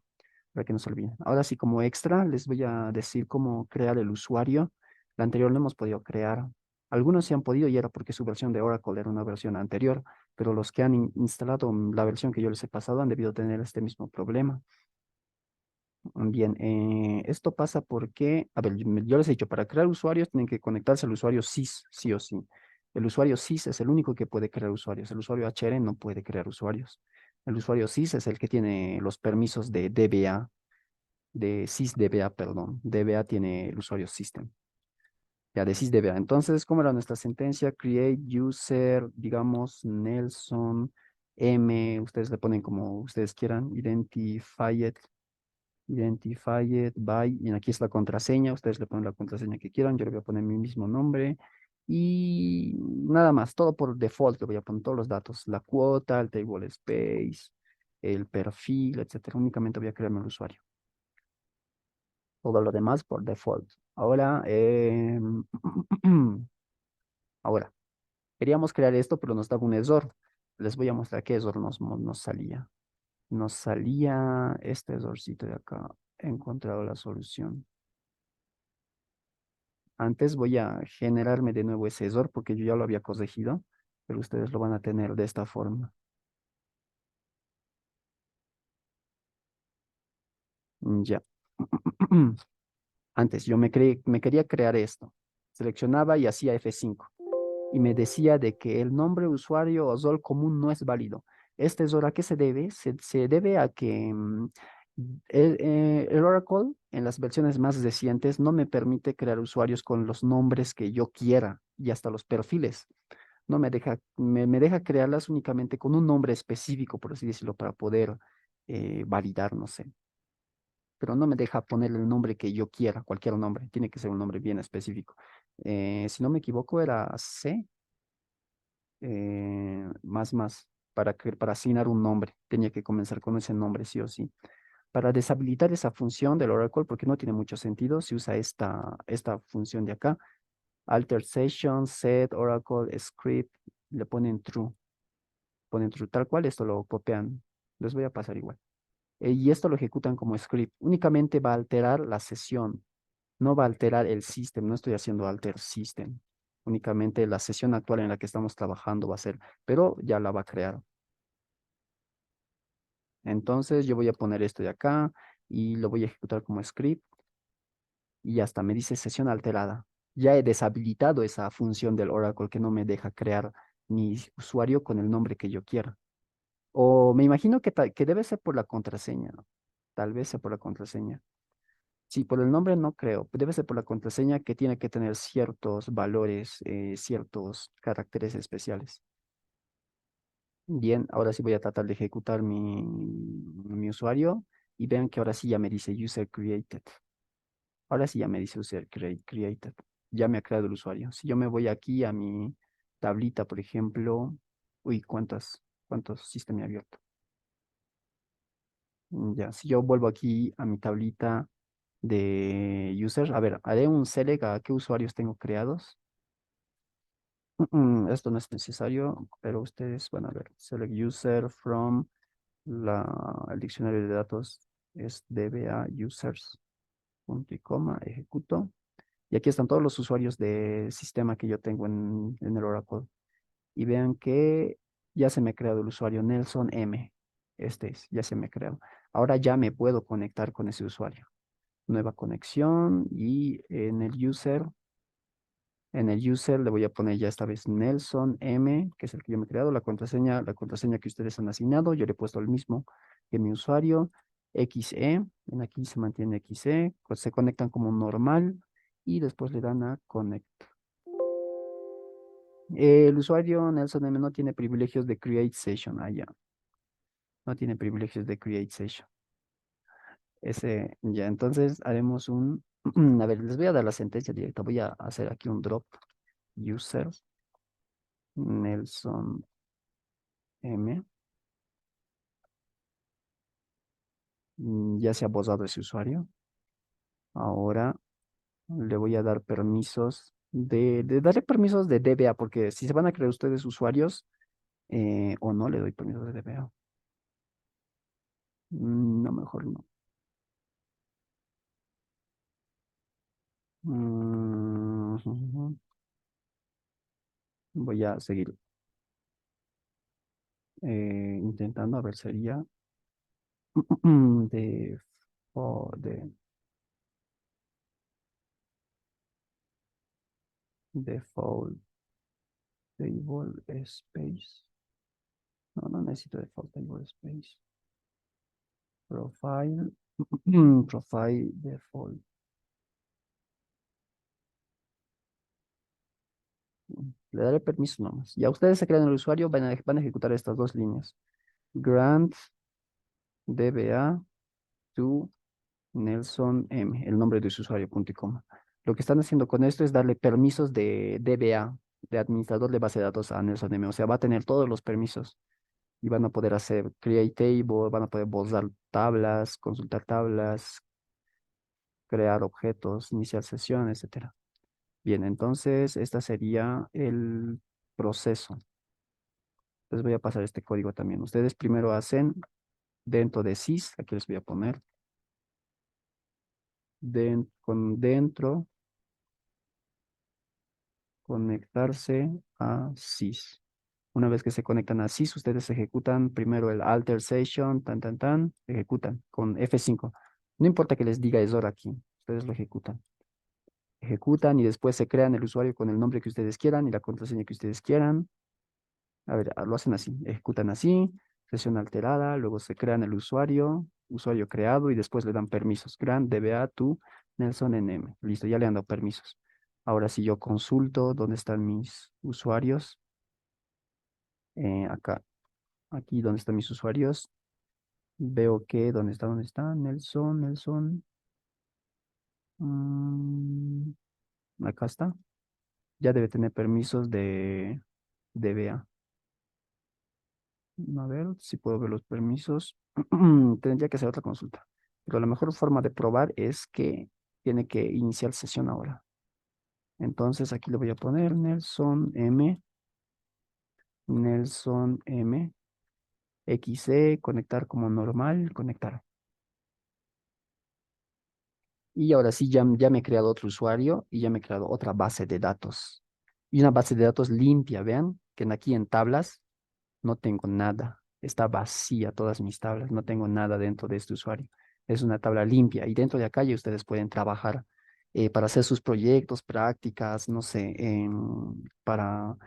para que no se olviden. Ahora sí, como extra, les voy a decir cómo crear el usuario. La anterior no hemos podido crear. Algunos sí han podido y era porque su versión de Oracle era una versión anterior, pero los que han instalado la versión que yo les he pasado han debido tener este mismo problema. Bien, esto pasa porque, a ver, yo les he dicho, para crear usuarios tienen que conectarse al usuario SYS, sí o sí. El usuario SYS es el único que puede crear usuarios. El usuario HR no puede crear usuarios. El usuario SYS es el que tiene los permisos de DBA, de sysdba, perdón. DBA tiene el usuario system. Ya, de sysdba. Entonces, ¿cómo era nuestra sentencia? Create user, digamos, Nelson M, ustedes le ponen como ustedes quieran, identified by, y aquí es la contraseña, ustedes le ponen la contraseña que quieran, yo le voy a poner mi mismo nombre, y nada más, todo por default, le voy a poner todos los datos, la cuota, el table space, el perfil, etcétera. Únicamente voy a crearme el usuario. Todo lo demás por default. Ahora, ahora, queríamos crear esto, pero nos daba un error. Les voy a mostrar qué error nos salía. Nos salía este errorcito de acá. He encontrado la solución. Antes voy a generarme de nuevo ese error porque yo ya lo había corregido, pero ustedes lo van a tener de esta forma. Ya. Antes yo me quería crear esto. Seleccionaba y hacía F5. Y me decía de que el nombre usuario o rol común no es válido. Este error a qué se debe? Se debe a que el Oracle en las versiones más recientes no me permite crear usuarios con los nombres que yo quiera y hasta los perfiles. No me deja, me deja crearlas únicamente con un nombre específico, por así decirlo, para poder validar, no sé. Pero no me deja poner el nombre que yo quiera, cualquier nombre. Tiene que ser un nombre bien específico. Si no me equivoco, era C, para asignar un nombre. Tenía que comenzar con ese nombre, sí o sí. Para deshabilitar esa función del Oracle, porque no tiene mucho sentido, se usa esta función de acá. Alter session, set, Oracle, script, le ponen true tal cual, esto lo copian. Les voy a pasar igual. Y esto lo ejecutan como script. Únicamente va a alterar la sesión, no va a alterar el system. No estoy haciendo alter system. Únicamente la sesión actual en la que estamos trabajando va a ser, pero ya la va a crear. Entonces yo voy a poner esto de acá y lo voy a ejecutar como script y hasta me dice sesión alterada. Ya he deshabilitado esa función del Oracle que no me deja crear mi usuario con el nombre que yo quiera. O me imagino que debe ser por la contraseña, ¿no? Tal vez sea por la contraseña. Sí, por el nombre no creo. Debe ser por la contraseña que tiene que tener ciertos valores, ciertos caracteres especiales. Bien, ahora sí voy a tratar de ejecutar mi usuario y vean que ahora sí ya me dice user created. Ahora sí ya me dice user created. Ya me ha creado el usuario. Si yo me voy aquí a mi tablita, por ejemplo, uy, ¿cuántos sistemas he abierto? Ya, si yo vuelvo aquí a mi tablita de users, a ver, haré un select a qué usuarios tengo creados. Esto no es necesario, pero ustedes van a ver. Select user from el diccionario de datos es dba users, punto y coma, ejecuto. Y aquí están todos los usuarios de sistema que yo tengo en el Oracle. Y vean que ya se me ha creado el usuario Nelson M. Este es, ya se me creó. Ahora ya me puedo conectar con ese usuario. Nueva conexión y en el user le voy a poner ya esta vez Nelson M, que es el que yo me he creado, la contraseña que ustedes han asignado, yo le he puesto el mismo que mi usuario, XE, en aquí se mantiene XE, pues se conectan como normal y después le dan a Connect. El usuario Nelson M no tiene privilegios de Create Session allá, no tiene privilegios de Create Session. Ese, ya, entonces haremos a ver, les voy a dar la sentencia directa, voy a hacer aquí un drop user Nelson M. Ya se ha borrado ese usuario. Ahora le voy a dar permisos de darle permisos de DBA, porque si se van a crear ustedes usuarios, o no le doy permisos de DBA. No, mejor no. Ujú. Voy a seguir intentando, a ver, sería de, de default table space. No, no necesito default table space. Profile, profile default. Le daré permiso nomás. Ya ustedes se crean el usuario, van a ejecutar estas dos líneas. Grant DBA to Nelson M, el nombre de su usuario, punto y coma. Lo que están haciendo con esto es darle permisos de DBA, de administrador de base de datos a Nelson M. O sea, va a tener todos los permisos y van a poder hacer create table, van a poder borrar tablas, consultar tablas, crear objetos, iniciar sesión, etcétera. Bien, entonces este sería el proceso. Les voy a pasar este código también. Ustedes primero hacen dentro de sys, aquí les voy a poner, dentro, conectarse a sys. Una vez que se conectan a sys, ustedes ejecutan primero el alter session, ejecutan con F5. No importa que les diga error aquí, ustedes lo ejecutan. Ejecutan y después se crean el usuario con el nombre que ustedes quieran y la contraseña que ustedes quieran. A ver, lo hacen así, ejecutan así, sesión alterada, luego se crean el usuario creado y después le dan permisos. Grant DBA to Nelson NM. Listo, ya le han dado permisos. Ahora si yo consulto dónde están mis usuarios, acá, aquí donde están mis usuarios, veo que, ¿dónde está? Nelson, mm, acá está. Ya debe tener permisos de DBA. A ver si puedo ver los permisos. Tendría que hacer otra consulta. Pero la mejor forma de probar es que tiene que iniciar sesión ahora. Entonces aquí le voy a poner Nelson M, XE, conectar como normal, conectar. Y ahora sí, ya me he creado otro usuario y ya me he creado otra base de datos. Y una base de datos limpia, vean, que aquí en tablas no tengo nada. Está vacía todas mis tablas. No tengo nada dentro de este usuario. Es una tabla limpia. Y dentro de acá ya ustedes pueden trabajar para hacer sus proyectos, prácticas, no sé, para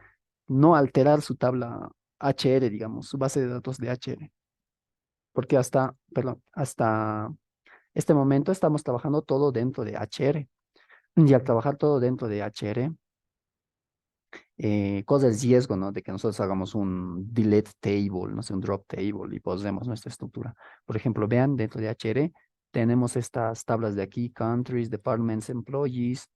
no alterar su tabla HR, digamos, su base de datos de HR. Porque hasta este momento estamos trabajando todo dentro de HR. Y al trabajar todo dentro de HR, cosa el riesgo, ¿no? De que nosotros hagamos un delete table, no sé, un drop table y posemos nuestra estructura. Por ejemplo, vean, dentro de HR tenemos estas tablas de aquí, countries, departments, employees,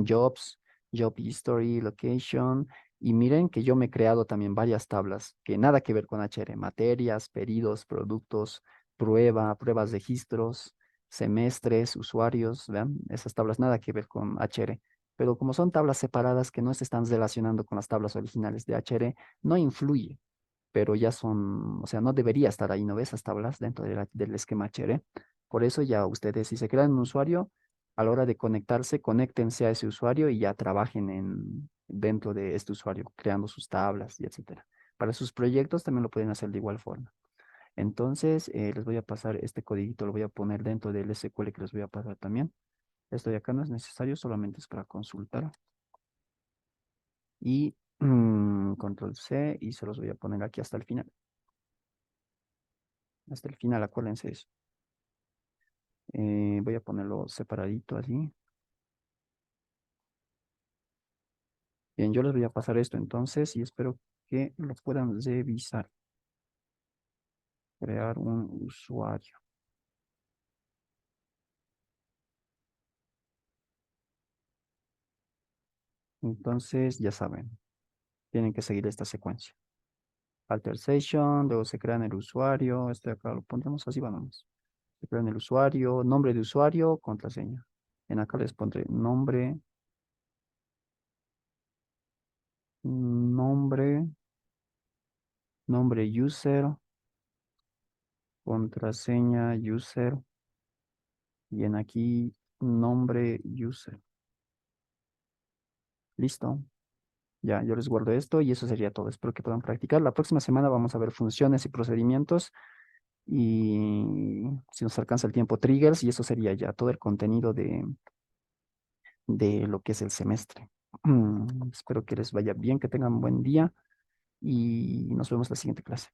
jobs, job history, location. Y miren que yo me he creado también varias tablas que nada que ver con HR, materias, pedidos, productos, pruebas, registros, semestres, usuarios, vean, esas tablas nada que ver con HR, pero como son tablas separadas que no se están relacionando con las tablas originales de HR, no influye, pero ya son, o sea, no debería estar ahí, ¿no ves? Esas tablas dentro del esquema HR. Por eso ya ustedes, si se crean un usuario, a la hora de conectarse, conéctense a ese usuario y ya trabajen dentro de este usuario, creando sus tablas y etcétera. Para sus proyectos también lo pueden hacer de igual forma. Entonces, les voy a pasar este codiguito, lo voy a poner dentro del SQL que les voy a pasar también. Esto de acá no es necesario, solamente es para consultar. Y control C y se los voy a poner aquí hasta el final. Hasta el final, acuérdense eso. Voy a ponerlo separadito así. Bien, yo les voy a pasar esto entonces y espero que lo puedan revisar. Crear un usuario. Entonces, ya saben, tienen que seguir esta secuencia. Alter session, luego se crean el usuario. Este de acá lo pondremos así, vamos. Se crean el usuario, nombre de usuario, contraseña. En acá les pondré nombre, nombre, nombre user, contraseña user. Y en aquí, nombre user. Listo. Ya, yo les guardo esto y eso sería todo. Espero que puedan practicar. La próxima semana vamos a ver funciones y procedimientos y si nos alcanza el tiempo, triggers y eso sería ya todo el contenido de lo que es el semestre. Espero que les vaya bien, que tengan buen día y nos vemos la siguiente clase.